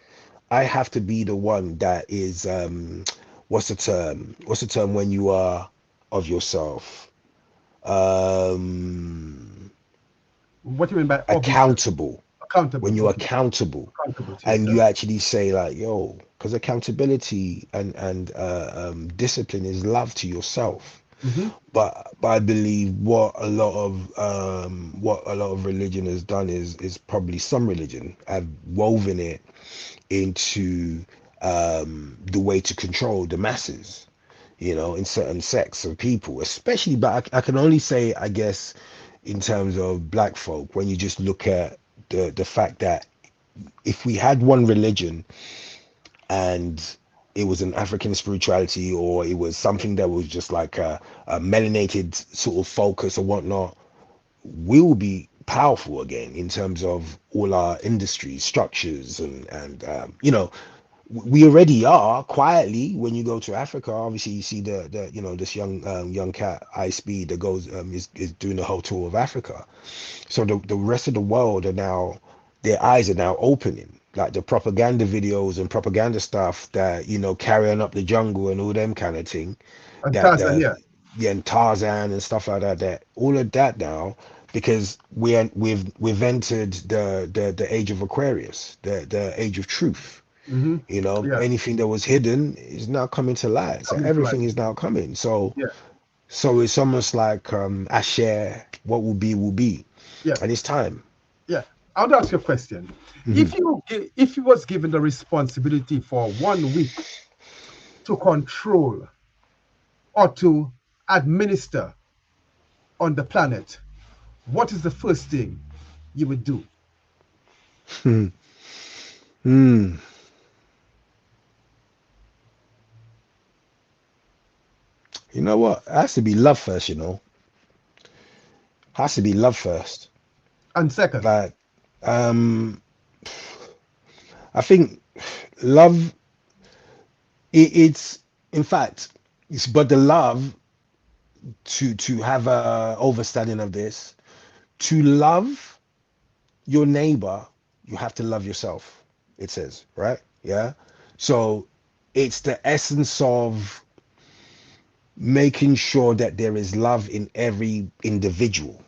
I have to be the one that is what's the term when you are of yourself, um What do you mean by of yourself? accountable. When Accountable. you're Okay, accountable accountable to and yourself. you actually say like yo, because accountability and discipline is love to yourself. Hmm. But I believe what a lot of religion has done is probably some religion have woven it into the way to control the masses, in certain sects of people, especially. But I can only say, I guess, in terms of black folk, when you just look at the fact that if we had one religion and it was an African spirituality or it was something that was just like a melanated sort of focus or whatnot, we will be powerful again in terms of all our industry structures and we already are quietly. When you go to Africa, obviously you see this young cat High Speed that goes is doing the whole tour of Africa. So the rest of the world are now, their eyes are now opening, like the propaganda videos and propaganda stuff that carrying up the jungle and all them kind of thing, And that Tanzania. yeah, and Tarzan and stuff like that, that all of that now, because we've entered the age of Aquarius, the age of truth. Hmm. Yeah, Anything that was hidden is now coming to light. So coming to life. everything is now coming. So Yeah, so it's almost like I share what will be, yeah, and it's time. yeah. I want to ask you a question. Hmm. If you was given the responsibility for 1 week to control or to administer on the planet, what is the first thing you would do? Hmm. Hmm. You know what? It has to be love first. Has to be love first. And second, Like, um, I think love, it's in fact, but the love, to have a understanding of this, to love your neighbor, you have to love yourself. It says, right? Yeah. So it's the essence of making sure that there is love in every individual.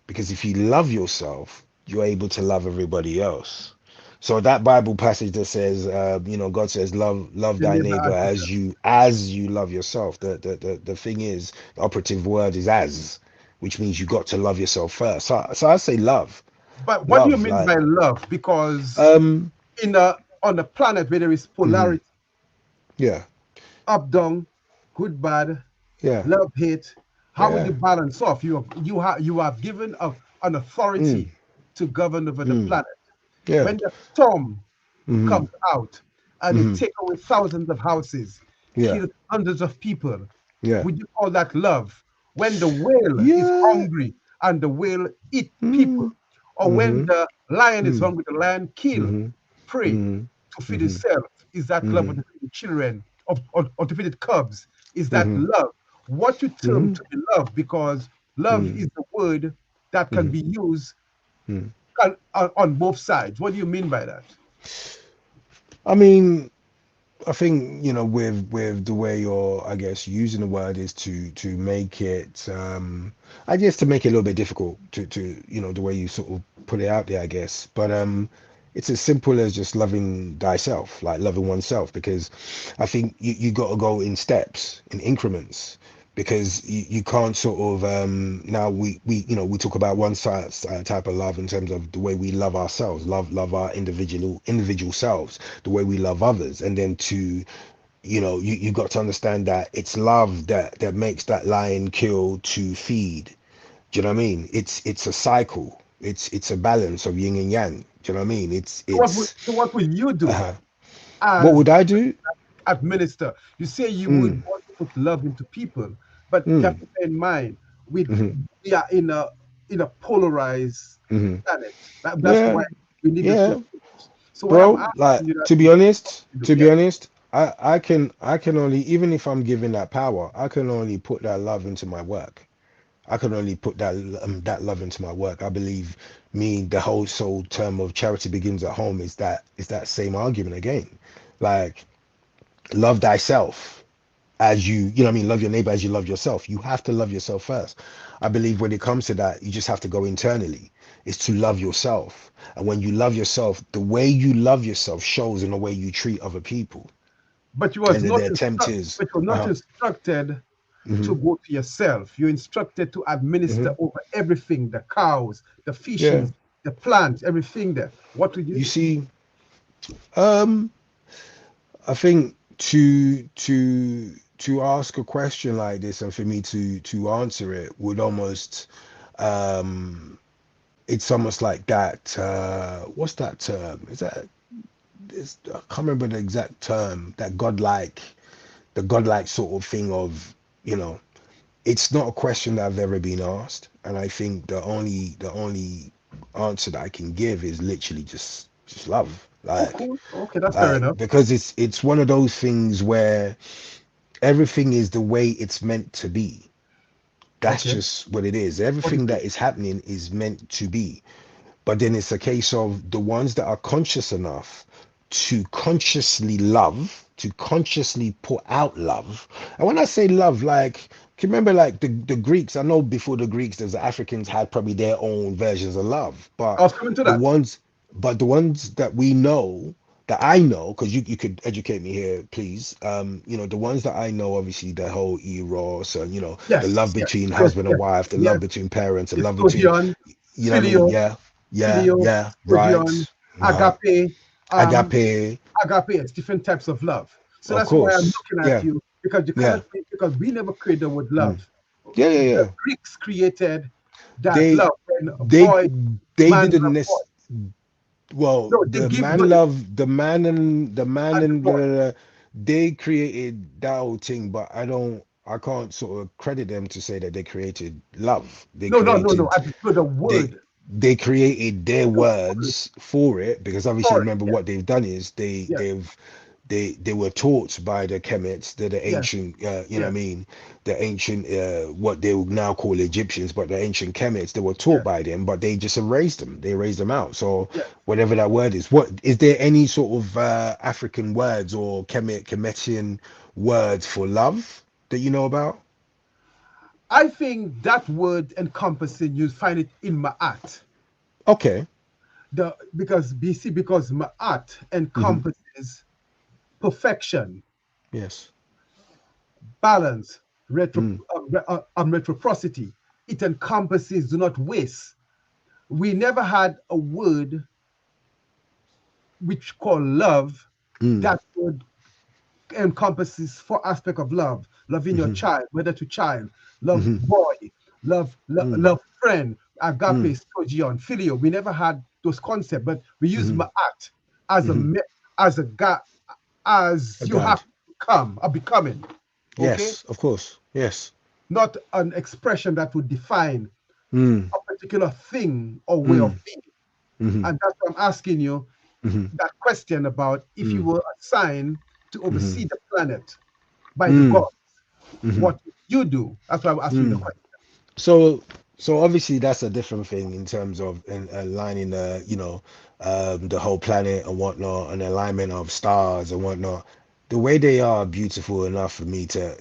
Because if you love yourself, you're able to love everybody else. So that Bible passage that says, God says, love your thy neighbor neighbor as yourself. as you love yourself. The thing is, the operative word is as, which means you got to love yourself first. So I say But what do you love, mean like, by love? Because um, in a on a planet where there is mhm, polarity, yeah, up down, good bad, yeah, love hate, how would yeah, you balance off? You have given an mm, authority to govern over the mm, planet. yeah, When the storm mm, comes out and it mm, take away thousands of houses, yeah, kill hundreds of people, yeah, would you call that love? When the whale is yeah, hungry and the whale eat people, mm, or when mm, the lion is mm, hungry, the lion kill, mm, prey mm, to feed mm, itself? Is that love? Or mm, to feed the children, or to feed its cubs? Is that mm, love? What you term mm, to be love? Because love is mm, the word that can mm, be used mm. on both sides. What do you mean by that? I mean, I think, with the way you're, I guess, using the word is to make it, I guess, to make it a little bit difficult to the way you sort of put it out there, I guess. But it's as simple as just loving thyself, like loving oneself, because I think you got to go in steps, in increments, because you can't sort of, now we talk about one side, type of love in terms of the way we love ourselves, love our individual selves, the way we love others, and then you got to understand that it's love that makes that lion kill to feed. Do you know what I mean? It's a cycle. It's a balance of yin and yang. Do you know what I mean? So what would you do Uh, what as would I do? administer? You say you would Mm, want to put love into people, but you have mm, to bear in mind mm, we are in a polarized mm. planet. That's Yeah, why we need the two yeah, things. So what I'm bro. Like, asking you that to be is, honest, to be yeah. honest, I can only, even if I'm given that power, I can only put that love into my work. I can only put that love into my work. I believe, the whole soul term of charity begins at home is that same argument again. Like, love thyself as you know what I mean, love your neighbor as you love yourself. You have to love yourself first. I believe when it comes to that, you just have to go internally. Is to love yourself. And when you love yourself, the way you love yourself shows in the way you treat other people. But you And was then not the attempt instruct, is, but you're not instructed hmm to go to yourself. You're instructed to administer hmm over everything, the cows, the yeah. fishes, the plants, everything there. What would you You do? see, um, I think to ask a question like this and for me to answer it would almost, um it's almost like that, what's that term? I can't remember the exact term, that godlike, the godlike sort of thing of, you know, it's not a question that I've ever been asked. And I think the only answer that I can give is literally just love. Oh, Like, cool. Okay, that's fair enough. because it's one of those things where everything is the way it's meant to be. That's Okay. just what it is. What is Everything it? that is happening is meant to be. But then it's a case of the ones that are conscious enough to consciously love, to consciously put out love. And when I say love, like, can you remember, like, the Greeks? I know before the Greeks, the Africans had probably their own versions of love, I was coming to the that. ones, the ones that we know, that I know, because you could educate me here, please. The ones that I know, obviously, the whole eros, and the love Yes, yes, between yes, husband and yes, wife, the love yes. between parents, the It's love between, Sodion, you know what I mean? Filio, Yeah, yeah, Filio, yeah, Sodion, right. Agape, um, Agape, Agape. It's different types of love. So of that's why I'm course. looking at Yeah, you because you yeah, cannot because we never created the word mm. love. Yeah, yeah, The yeah. Greeks created that They love when they boy they man didn't love boy. well, No, they the give man no, love, the man and the and boy. they created that whole thing, but I can't sort of credit them to say that they created love. They No, no, no, no. created I prefer the they word. they created their words for it, because obviously For it, remember yes, what they've done is yes, they were taught by the Kemets, the yes, ancient, you know what I yes, mean, the ancient, what they will now call Egyptians, but the ancient Kemets, they were taught yes, by them, but they just erased them. They erased them out. So yes. whatever that word is, what is there any sort of African words or Kemetian words for love that you know about? I think that word encompassing, you find it in Ma'at. Okay. Because BC, because Ma'at Hmm. encompasses perfection, Yes. balance, Mm. reciprocity. It encompasses do not waste. We never had a word which called love Mm. that would encompasses four aspects of love: loving your Hmm. child, whether to child, love Hmm. boy, Mm. love friend, Mm. agape, sogion, filio. We never had those concepts, but we use Hmm. ma'at as Hmm. as a God, as A you have guide. to become a becoming. Okay, Yes, of course. Yes. not an expression that would define Mm. a particular thing or way of Mm. being. Hmm. And that's why I'm asking you Hmm. that question about if you Mm. were assigned to Hmm. oversee the planet by the Mm. gods, Hmm. what would you do? That's why I'm asking you the Mm. question. So, so obviously that's a different thing in terms of aligning the, the whole planet and whatnot, and alignment of stars and whatnot. The way they are beautiful enough for me to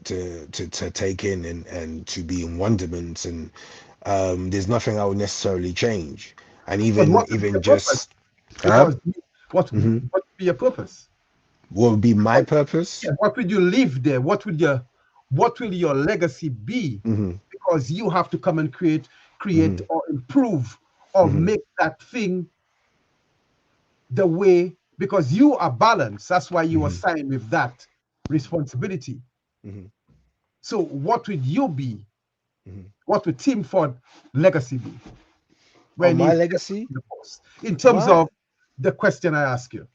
take in and to be in wonderment, and there's nothing I would necessarily change. And But even what would be your even purpose? just, huh? Because what Hmm. what would be your purpose? What would be my Because, yeah, purpose? what would you leave there? What will your legacy be? Hmm. Because you have to come and create Hmm. or improve or Hmm. make that thing the way, because you are balanced. That's why you are Hmm. signed with that responsibility. Hmm. So what would you be? Hmm. What would Tim Ford legacy be Oh, when my he steps up legacy? to the post? In terms My of the question I ask you.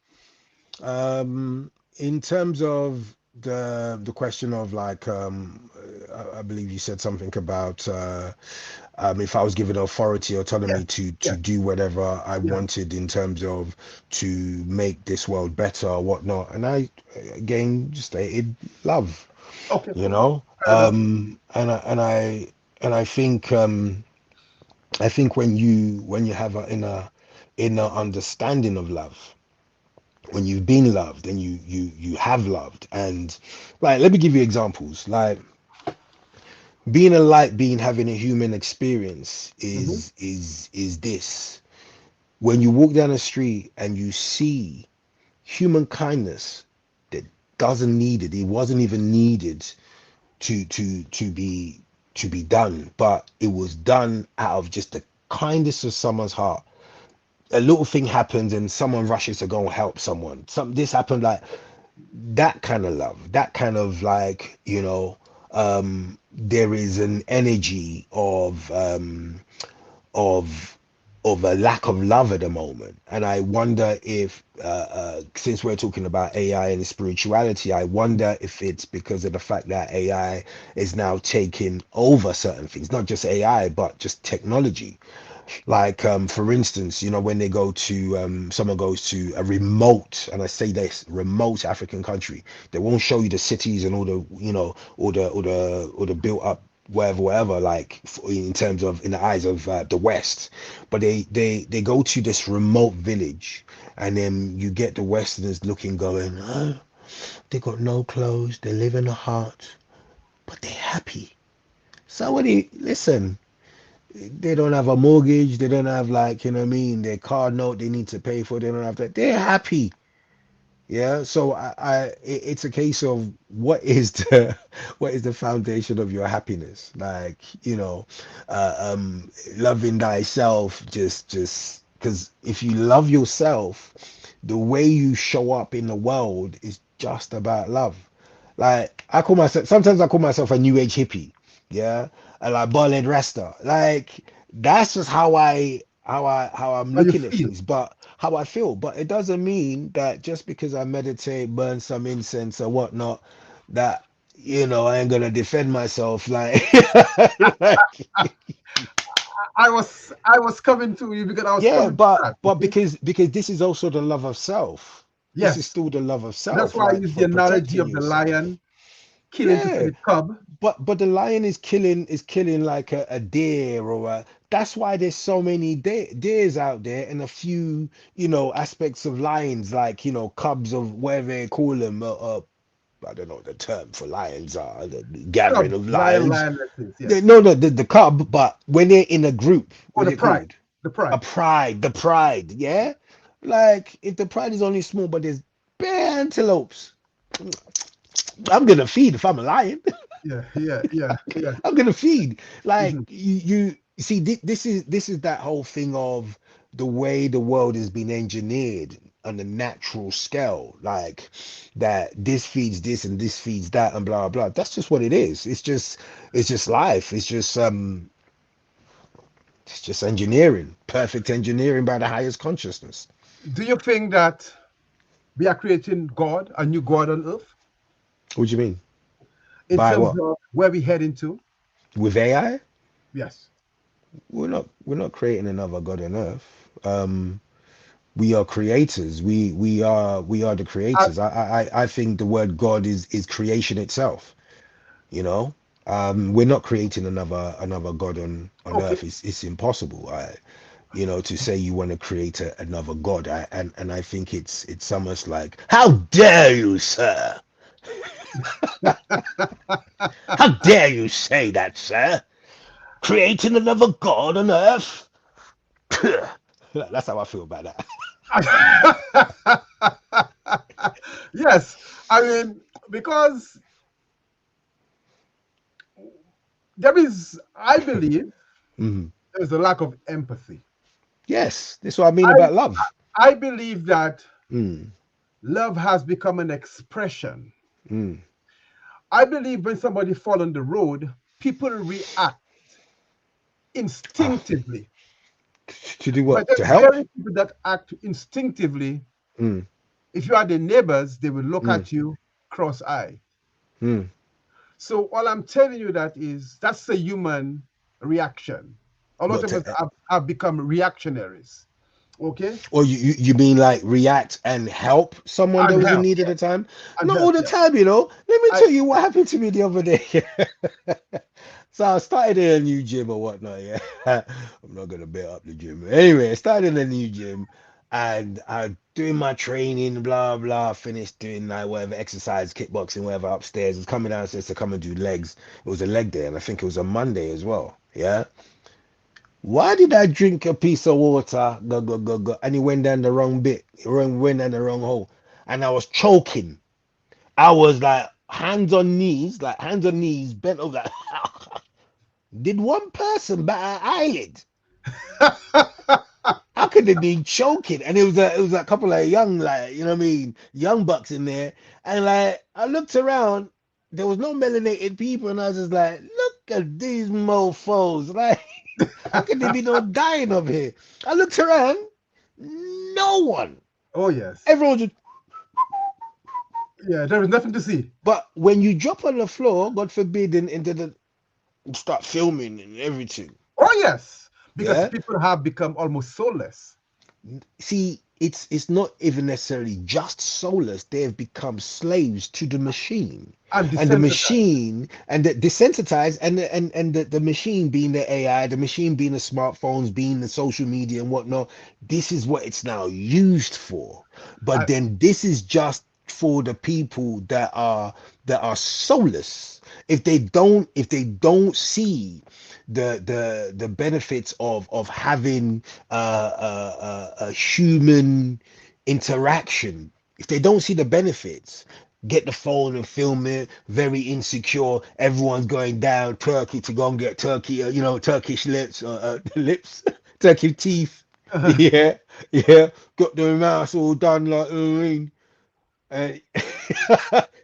In terms of the question of like, I believe you said something about if I was given authority, Yes, autonomy to yes, do whatever I yes. wanted in terms of to make this world better or whatnot, and I again just stated love, Okay, you cool. know, Fair enough. and I think when you have a inner understanding of love, when you've been loved and you have loved, and like, let me give you examples. Like, being a light being, having a human experience Hmm. is this: when you walk down the street and you see human kindness that doesn't need it, it wasn't even needed to be done, but it was done out of just the kindness of someone's heart. A little thing happens and someone rushes to go and help someone. This happened, like that kind of love, that kind of, like, there is an energy of a lack of love at the moment. And I wonder if since we're talking about AI and spirituality, I wonder if it's because of the fact that AI is now taking over certain things, not just AI but just technology. Like, for instance, when they go to someone goes to a remote, and I say this, remote African country, they won't show you the cities and all the, or the built up wherever, like, in terms of, in the eyes of the West. But they go to this remote village, and then you get the Westerners looking, going, oh, they got no clothes, they live in a hut, but they're happy. Somebody listen, they don't have a mortgage, they don't have, like, what I mean, their car note they need to pay for, they don't have that, they're happy. Yeah, so it's a case of what is the what is the foundation of your happiness, like, loving thyself, just because if you love yourself, the way you show up in the world is just about love. Like, sometimes I call myself a new age hippie, yeah, and like bald rasta. Like, that's just how I'm How you looking at feel? things, but how I feel. But it doesn't mean that just because I meditate, burn some incense or whatnot, that, I ain't gonna defend myself. Like, like, I was coming to you because I was Yeah, coming to but that. You see? because this is also the love of self. This is Yes. still the love of That's self, why I like use the for analogy protecting of the yourself. lion killing to feed Yeah, its cub. but the lion is killing like a deer or a. That's why there's so many deers out there and a few aspects of lions, like cubs of whatever they call them. I don't know what the term for lions are. The gathering Cub, of lion, lions. lionesses. Yes. No, no, the cub. But when they're in a group, Or what's the it pride. called? The A pride. pride. The pride. Yeah. Like if the pride is only small, but there's bare antelopes, I'm gonna feed if I'm a lion. Yeah, yeah, yeah, yeah. I'm gonna feed. Like Mhm. you see, this is that whole thing of the way the world has been engineered on a natural scale, like that this feeds this and this feeds that and blah blah. That's just what it is. It's just life. It's just engineering, perfect engineering by the highest consciousness. Do you think that we are creating God, a new God on earth, What do you mean? in By terms what? of where we head into? With AI? Yes. We're not creating another God on earth. We are creators. We are the I, creators. I think the word God is creation itself. You know, we're not creating another God on okay. earth. It's impossible. To say you want to create another God. And I think it's almost like, how dare you, sir? How dare you say that, sir? Creating another God on earth? That's how I feel about that. Yes. I mean, because I believe, Mhm. there's a lack of empathy. Yes, that's what I mean I, about love. I believe that Mm, love has become an expression. mm. I believe when somebody fall on the road, people react Ah, instinctively. to do But what? To there's help? very people that act instinctively. Mm, If you are the neighbors, they will look mm, at you cross-eyed. mm. So all I'm telling you that is that's a human reaction. A lot What of us to, have become reactionaries. Okay? or you mean like react and help someone that And was in help, need at the yes. time? And Not help, all the yes. time, you know. Let me I tell you what happened to me the other day. So I started in a new gym or whatnot. Yeah, I'm not gonna bet up the gym. Anyway, I started in a new gym, and I doing my training, blah blah. Finished doing like whatever exercise, kickboxing, whatever upstairs. Was coming downstairs to come and do legs. It was a leg day, and I think it was a Monday as well. Yeah. Why did I drink a piece of water? Go go go go, and it went down the wrong bit. Went down the wrong hole, and I was choking. I was like hands on knees, bent over. Like, did one person bat an eyelid? How could they be choking? And it was a couple of young, like, you know what I mean, young bucks in there. And like I looked around, there was no melanated people, and I was just like, look at these mofos. Like, how could they be no dying up here? I looked around, no one. oh yes. Everyone just. Yeah, there is nothing to see. But when you drop on the floor, God forbid, and into the start filming and everything. Oh yes. Because Yeah. people have become almost soulless See, it's not even necessarily just soulless. They have become slaves to the machine, and and the desensitized. machine and the desensitized, and the machine being the AI, the machine being the smartphones, being the social media and whatnot. This is what it's now used for. But I, then this is just for the people that are soulless. If they don't see the benefits of having a human interaction, if they don't see the benefits, get the phone and film it, very insecure, everyone's going down Turkey to go and get turkey, Turkish lips, lips, turkey teeth. Yeah, yeah, got the mouse all done, like, you know what I mean? Uh,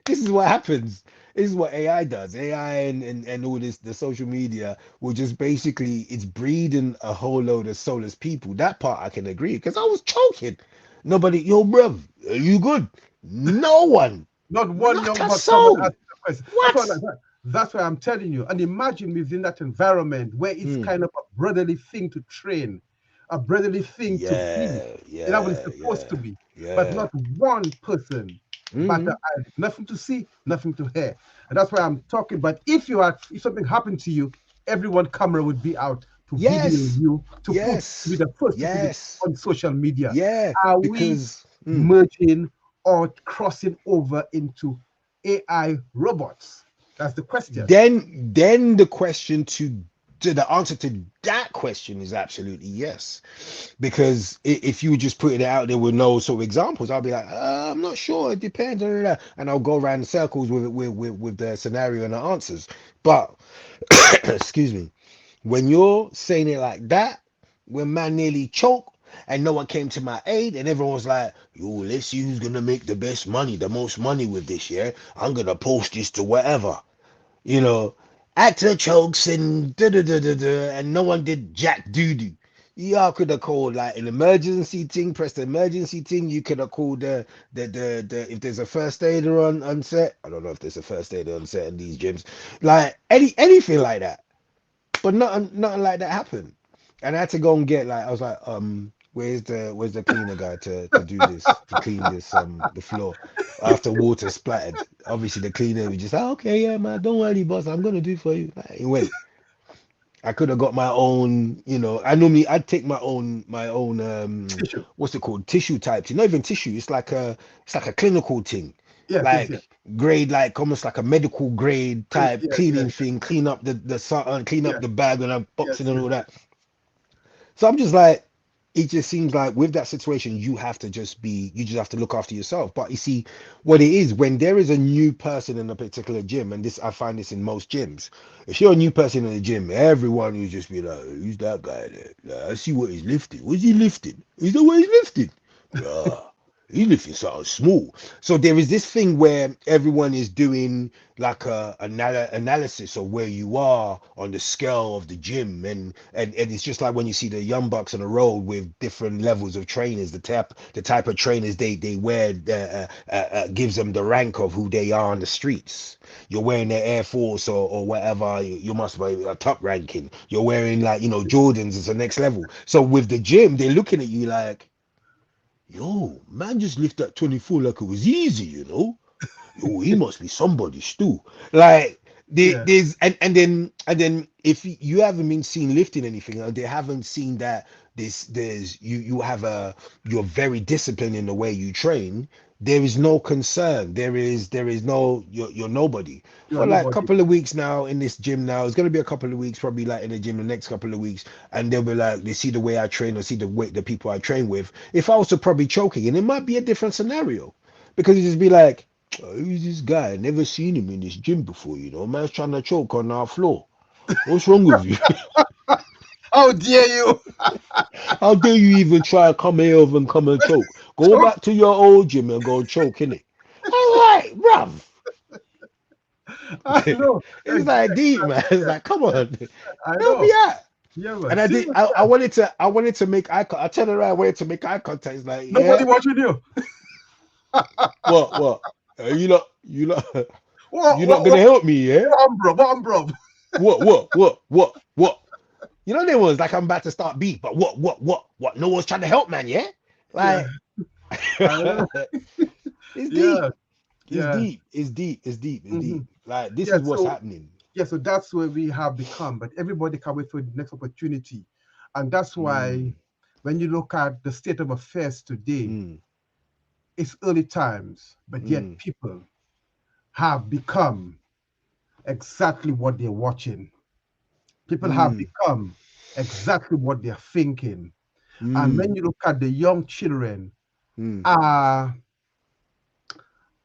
this is what happens. This is what AI does. AI and all this, the social media will just basically, it's breeding a whole load of soulless people. That part I can agree, because I was choking. Nobody, yo, bruv, are you good? No one, not one not young a buck come and soul. ask you a question. That's what What? That's why I'm telling you. And imagine within that environment where it's Mm. kind of a brotherly thing to train, a brotherly thing to be. Yeah, And that what it's yeah, supposed yeah, to be. But yeah. not one person, but Mm. nothing to see, nothing to hear. And that's why I'm talking. But if something happened to you, everyone camera would be out to video Yes, you, to be yes, the first to put it yes, on social media. yeah. Are we Because merging or crossing over into AI robots? That's the question. then the question to the answer to that question is absolutely yes. Because if you were just putting it out there with no sort of examples, I'll be like, I'm not sure, it depends, and I'll go around in circles with the scenario and the answers. But excuse me, when you're saying it like that, when man nearly choked and no one came to my aid, and everyone was like, yo, let's see who's gonna make the best money, the most money with this, yeah? I'm gonna post this to whatever, you know, actor chokes and da da da da da, and no one did jack doo doo. Y'all could have called like an emergency thing, press the emergency thing. You could have called the if there's a first aider on set. I don't know if there's a first aider on set in these gyms, like anything like that. But nothing like that happened. And I had to go and get like I was like, where's the cleaner guy to do this, to clean this the floor after water splattered. Obviously the cleaner was just like, okay, yeah, man, don't worry, boss, I'm gonna do it for you. Like, he went. I could have got my own, I normally I'd take my own Tissue. what's it called? Tissue types. Not even tissue, it's like a clinical thing. Yes, yes, yes. Like grade, like almost like a medical grade type Yes, cleaning yes, thing, clean up yes, the bag and yes, unboxing and yes, all yes. that. So I'm just like, it just seems like with that situation, you just have to look after yourself. But you see, what it is when there is a new person in a particular gym, and this I find this in most gyms. If you're a new person in the gym, everyone will just be like, "Who's that guy there? Like, I see what he's lifting. What's he lifting? Is that what he's lifting? Yeah, he's lifting something small." So there is this thing where everyone is doing like a analysis of where you are on the scale of the gym, and it's just like when you see the young bucks on the road with different levels of trainers, the type of trainers they wear gives them the rank of who they are on the streets. You're wearing the Air Force or whatever, you must be a top ranking. You're wearing like Jordans, it's the next level. So with the gym, they're looking at you like, yo, man, just lift that 24 like it was easy, oh, he must be somebody still. Like Yeah, there's and then if you haven't been seen lifting anything, or they haven't seen that there's you have you're very disciplined in the way you train. There is no concern. There is no you're nobody you are for like a nobody. couple of weeks now in this gym. Now it's gonna be a couple of weeks, probably like in the gym the next couple of weeks, and they'll be like they see the way I train or see the people I train with. If I was to probably choking, and it might be a different scenario because you just be like, oh, who's this guy? Never seen him in this gym before, Man's trying to choke on our floor. What's wrong with you? How dare you? How dare you even try to come here and come and choke? Go Choke. back to your old gym and go choke, innit? All right, bruv. I know. It's like deep, man. It's like, come on, I help me know. out. Yeah, man. And I did. Serious. I wanted to make eye. I turned around. I wanted to make eye contact. It's like, Nobody yeah, watching you. what? You lot, What, you're not what, gonna what, help me, yeah? what, bro? What, bro? What? There was like I'm about to start beat, but what? No one's trying to help, man. Yeah, Yeah, like I know. it's Yeah, deep. It's yeah. deep. It's deep. It's deep. It's Hmm. deep. Like this Yeah, is what's so happening. that's where we have become. But everybody can wait for the next opportunity, and that's why Mm, when you look at the state of affairs today, mm, it's early times, but yet mm, people have become exactly what they're watching. People have mm, become exactly what they're thinking. And mm, when you look at the young children mm, are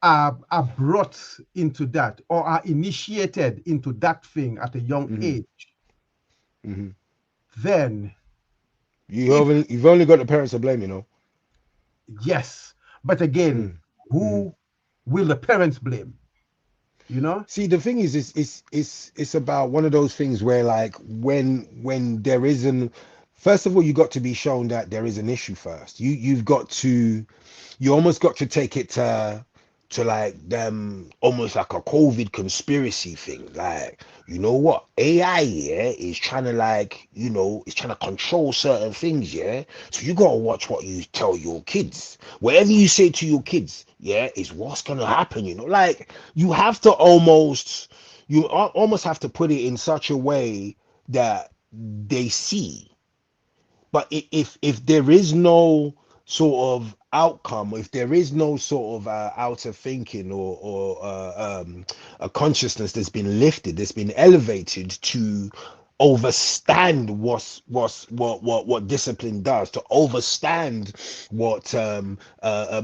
are brought into that or are initiated into that thing at a young mm, age, mm. then You if haven't. You've only got the parents to blame. yes, but again, Mm, mm. who will the parents blame? You know? See, the thing is, it's about one of those things where, like, when there isn't. First of all, you got to be shown that there is an issue first. You almost got to take it to to like them almost like a COVID conspiracy thing. Like, you know what? AI, yeah, is trying to like, it's trying to control certain things, yeah. So you gotta watch what you tell your kids. Whatever you say to your kids, yeah, is what's gonna happen, Like you have to almost have to put it in such a way that they see. But if there is no sort of outcome, if there is no sort of outer thinking or a consciousness that's been lifted, that's been elevated to overstand what discipline does, to overstand what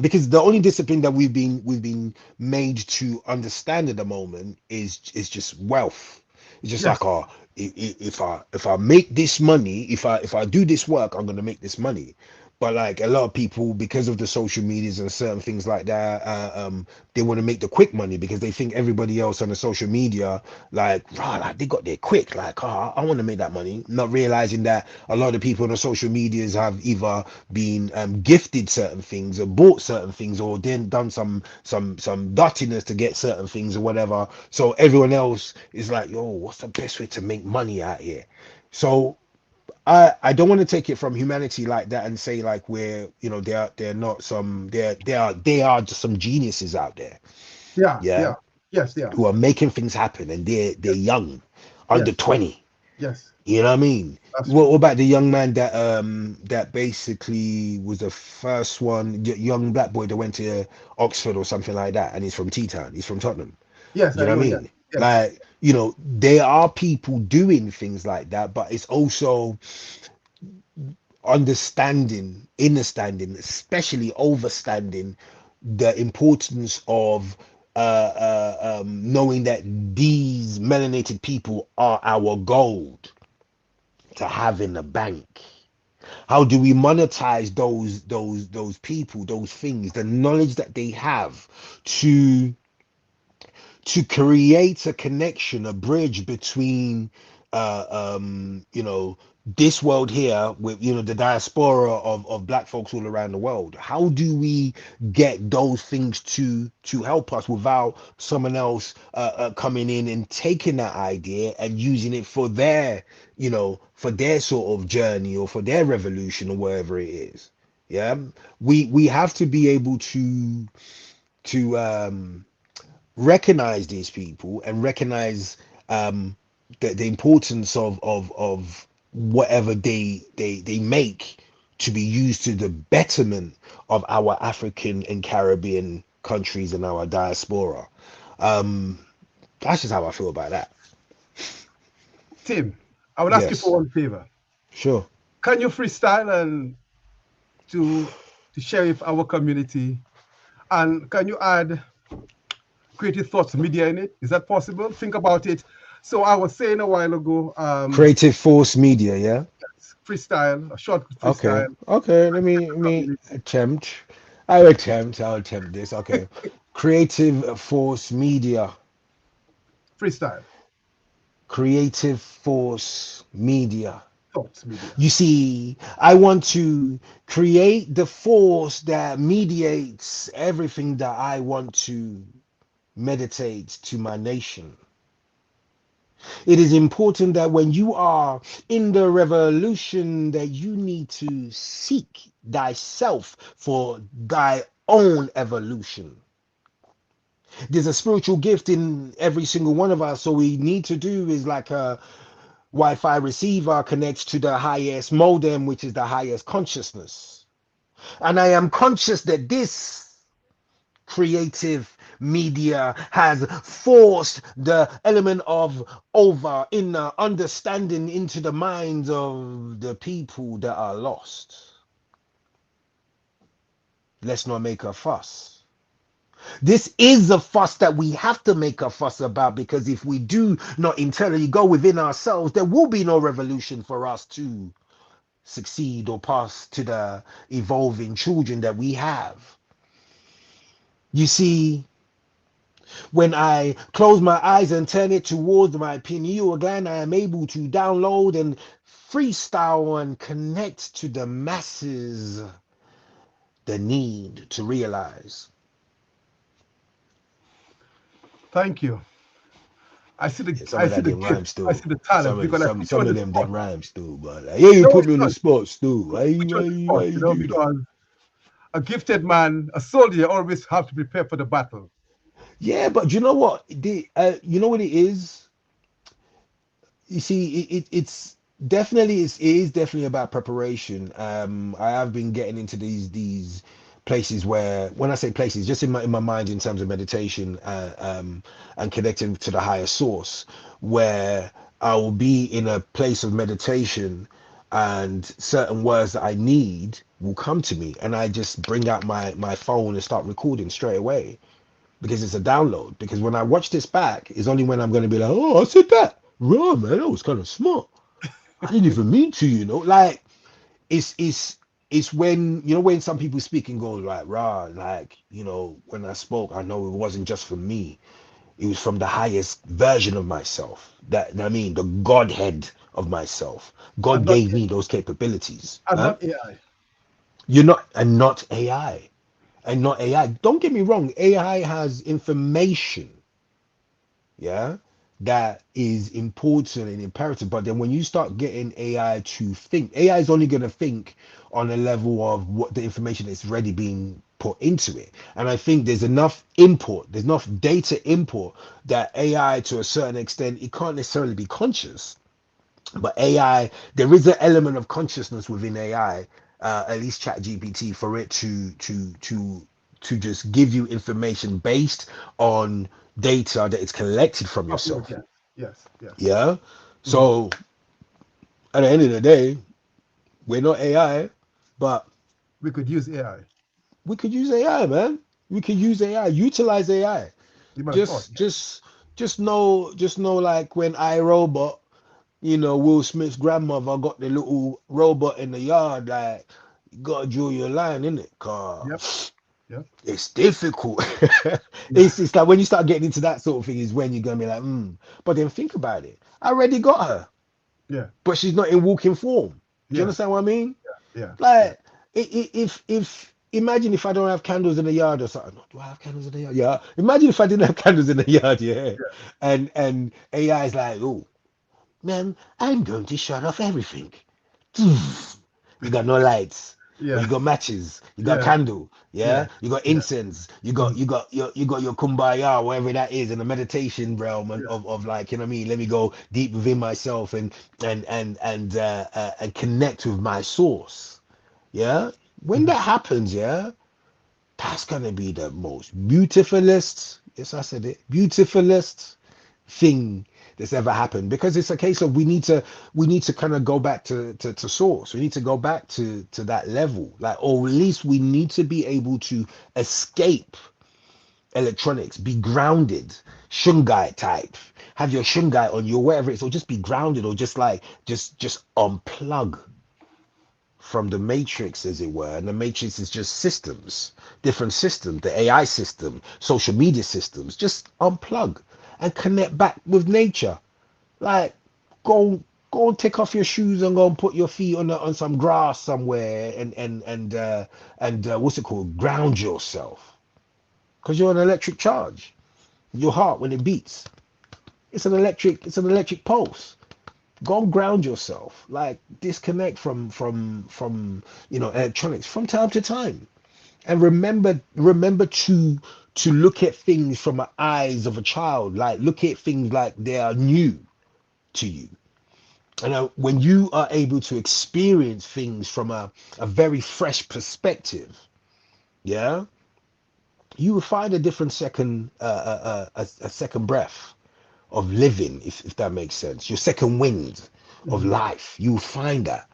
because the only discipline that we've been made to understand at the moment is just wealth. It's just Yes, like, oh, if I make this money, if I do this work, I'm gonna make this money. But like a lot of people, because of the social medias and certain things like that, they want to make the quick money because they think everybody else on the social media, like, rah, like they got there quick. Like, oh, I want to make that money, not realizing that a lot of people on the social medias have either been gifted certain things or bought certain things or then done some dirtiness to get certain things or whatever. So everyone else is like, yo, what's the best way to make money out here? So I don't want to take it from humanity like that and say like we're they're not some they are just some geniuses out there, yeah, yeah, yeah, yes, they are. who are making things happen, and they're Yes, young, under yes, 20. yes, You know what I mean? that's What true. about the young man that basically was the first one, young black boy that went to Oxford or something like that, and he's from T-Town, he's from Tottenham. Yes, You I know what I know. Yes, mean? yes, Like, there are people doing things like that, but it's also understanding, especially overstanding the importance of knowing that these melanated people are our gold to have in the bank. How do we monetize those people, those things, the knowledge that they have to create a connection, a bridge between this world here with the diaspora of black folks all around the world. How do we get those things to help us without someone else coming in and taking that idea and using it for their sort of journey or for their revolution or wherever it is? Yeah, we have to be able to recognize these people and recognize the importance of whatever they make to be used to the betterment of our African and Caribbean countries and our diaspora. Um, that's just how I feel about that. Tim, I would ask you for Yes, one favor. sure. Can you freestyle and to share with our community? And can you add creative thoughts media in it? Is that possible? Think about it. So I was saying a while ago, Creative Force Media, yeah. freestyle, a short Okay, freestyle, okay. Let me community, attempt. I'll attempt this. Okay. Creative Force Media. freestyle, Creative Force Media. thoughts media. You see, I want to create the force that mediates everything that I want to meditate to my nation. It is important that when you are in the revolution that you need to seek thyself for thy own evolution. There's a spiritual gift in every single one of us. So we need to do is like a Wi-Fi receiver connects to the highest modem, which is the highest consciousness. And I am conscious that this creative media has forced the element of over inner understanding into the minds of the people that are lost. Let's not make a fuss. This is a fuss that we have to make a fuss about, because if we do not entirely go within ourselves, there will be no revolution for us to succeed or pass to the evolving children that we have. You see, when I close my eyes and turn it towards my pineal gland, I am able to download and freestyle and connect to the masses the need to realize. Thank you. Yeah, some I of see that the didn't gift. rhyme I still. see the talent. We're gonna put you Some on of the them spot. didn't rhyme still, but like, yeah, you No, put me it's on the not. spot still. Put you on the spot, Why you you know, do that? because a gifted man, a soldier, always have to prepare for the battle. Yeah, but you know what? You know what it is? You see, it's definitely it is definitely about preparation. I have been getting into these places where, when I say places, just in my mind in terms of meditation, and connecting to the higher source, where I will be in a place of meditation, and certain words that I need will come to me, and I just bring out my phone and start recording straight away because it's a download. Because when I watch this back, is only when I'm going to be like, oh, I said that. Right, man, that was kind of smart. I didn't even mean to, Like it's it's it's when when some people speak and go like, rah, like when I spoke, I know it wasn't just for me. It was from the highest version of myself. I mean, the Godhead of myself. God And not gave me those capabilities. and Huh? not AI. You're not, and not AI. And not AI. Don't get me wrong, AI has information, yeah, that is important and imperative. But then when you start getting AI to think, AI is only going to think on a level of what the information that's already being put into it. And I think there's enough data import that AI, to a certain extent, it can't necessarily be conscious. But AI, there is an element of consciousness within AI, at least Chat GPT, for it to just give you information based on data that it's collected from Upload, yourself. yes, yes, yes. Yeah. Mhm. So at the end of the day, we're not AI, but We could use AI. we could use AI, man. We could use AI, utilize AI. You might have thought, Just yes. just just know like when iRobot, Will Smith's grandmother got the little robot in the yard, like, you gotta draw your line in it, Yep, cause yep, it's difficult. yeah, It's like when you start getting into that sort of thing is when you're gonna be like, But then think about it. I already got her, yeah, but she's not in walking form. Do you yeah, understand what I mean? yeah, yeah. Like, if imagine if I don't have candles in the yard or something. Do I have candles in the yard? Yeah. Imagine if I didn't have candles in the yard, yeah. And AI is like, oh, man, I'm going to shut off everything. You got no lights, but Yeah, you got matches, you got yeah, candle, yeah, yeah, you got yeah, incense, you got mhm, your kumbaya, whatever that is, in the meditation realm, and yeah, of like, what I mean, let me go deep within myself and connect with my source. Yeah. When mhm. that happens, yeah, that's gonna be the most beautifulest, yes, I said it, beautifulest thing that's ever happened, because it's a case of we need to kind of go back to source. We need to go back to that level, like, or at least we need to be able to escape electronics, be grounded, shungai type, have your shungai on your whatever it is, or just be grounded, or just like just unplug from the matrix, as it were. And the matrix is just systems, different systems, the AI system, social media systems. Just unplug and connect back with nature. Like, go and take off your shoes and go and put your feet on some grass somewhere, and what's it called, ground yourself, because you're an electric charge. Your heart, when it beats, it's an electric pulse. Go and ground yourself, like, disconnect from electronics from time to time, and remember to look at things from the eyes of a child. Like, look at things like they are new to you. And when you are able to experience things from a very fresh perspective, yeah, you will find a different second a second breath of living, if that makes sense. Your second wind of Mhm. life, you will find that.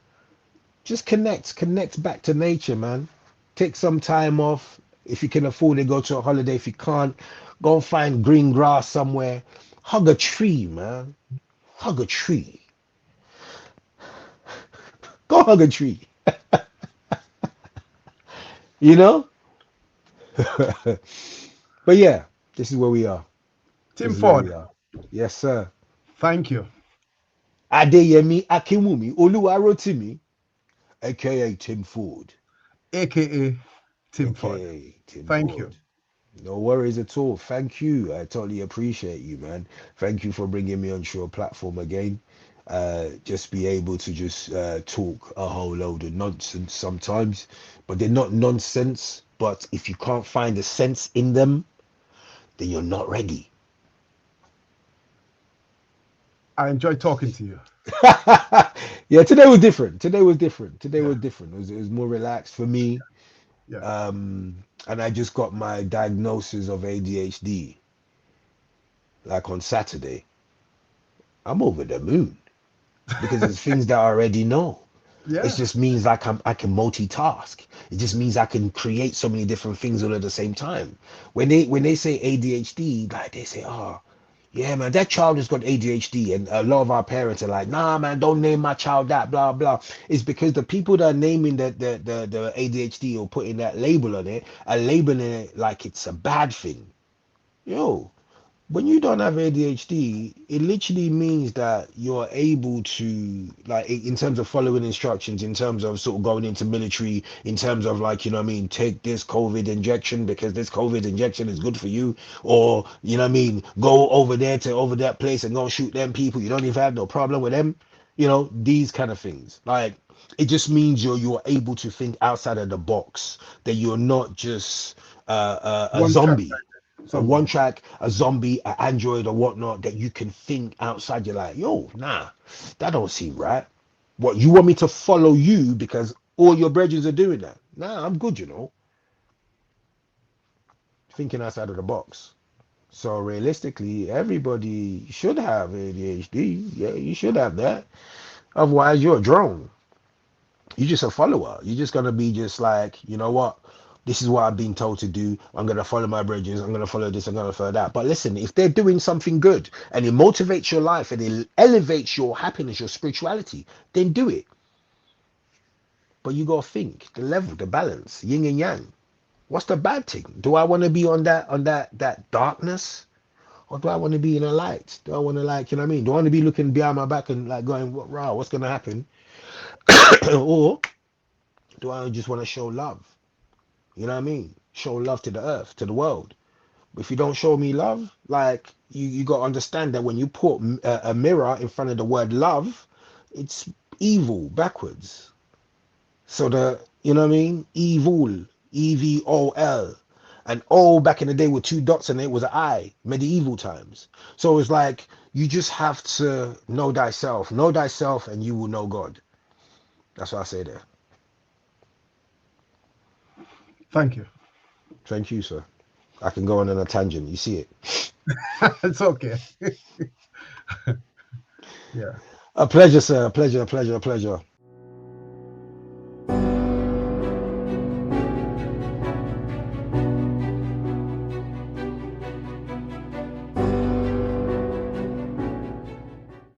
Just connect back to nature, man. Take some time off. If you can afford it, go to a holiday. If you can't, go and find green grass somewhere. Hug a tree, man. Hug a tree. Go hug a tree. You know. But yeah, this is where we are. Tim This is where we Ford, are. Yes, sir. thank you, Adeyemi Akinwumi Oluwarotimi, aka Tim Ford, aka Tim Ford. aka Tim Thank you. Ford. No worries at all. Thank you. I totally appreciate you, man. Thank you for bringing me onto your platform again. Just be able to just talk a whole load of nonsense sometimes, but they're not nonsense. But if you can't find the sense in them, then you're not ready. I enjoy talking to you. Yeah, today was different. Today was different. Today Yeah, was different. It was more relaxed for me. yeah. And I just got my diagnosis of ADHD like on Saturday. I'm over the moon because it's things that I already know. It Yeah, just means like I can multitask. It just means I can create so many different things all at the same time. When they say ADHD, like they say, oh yeah, man, that child has got ADHD, and a lot of our parents are like, nah, man, don't name my child that, blah blah. It's because the people that are naming the ADHD or putting that label on it are labeling it like it's a bad thing. Yo, when you don't have ADHD, it literally means that you're able to, like, in terms of following instructions, in terms of sort of going into military, in terms of like, you know what I mean, take this COVID injection because this COVID injection is good for you, or, you know what I mean, go over there to over that place and go shoot them people. You don't even have no problem with them. These kind of things. Like, it just means you're able to think outside of the box, that you're not just a one track zombie, a one somebody. track, a zombie, an android or whatnot, that you can think outside. You're like, yo, nah, that don't seem right. What, you want me to follow you because all your brethren are doing that? Nah, I'm good, thinking outside of the box. So realistically, everybody should have ADHD. Yeah, you should have that. Otherwise, you're a drone. You're just a follower. You're just gonna be just like, you know what? This is what I've been told to do. I'm gonna follow my bridges. I'm gonna follow this. I'm gonna follow that. But listen, if they're doing something good and it motivates your life and it elevates your happiness, your spirituality, then do it. But you gotta think the level, the balance, yin and yang. What's the bad thing? Do I want to be on that darkness? Or do I want to be in a light? Do I want to, like, you know what I mean? Do I want to be looking behind my back and like going, what, rah, what's gonna happen? Or do I just want to show love? You know what I mean? Show love to the earth, to the world. If you don't show me love, like, you got to understand that when you put a mirror in front of the word love, it's evil backwards. So you know what I mean? Evil, EVOL. And O back in the day with two dots in it was an I, medieval times. So it's like you just have to know thyself, and you will know God. That's what I say there. Thank you. Thank you, sir. I can go on a tangent. You see it. It's okay. Yeah. A pleasure, sir. A pleasure, a pleasure, a pleasure.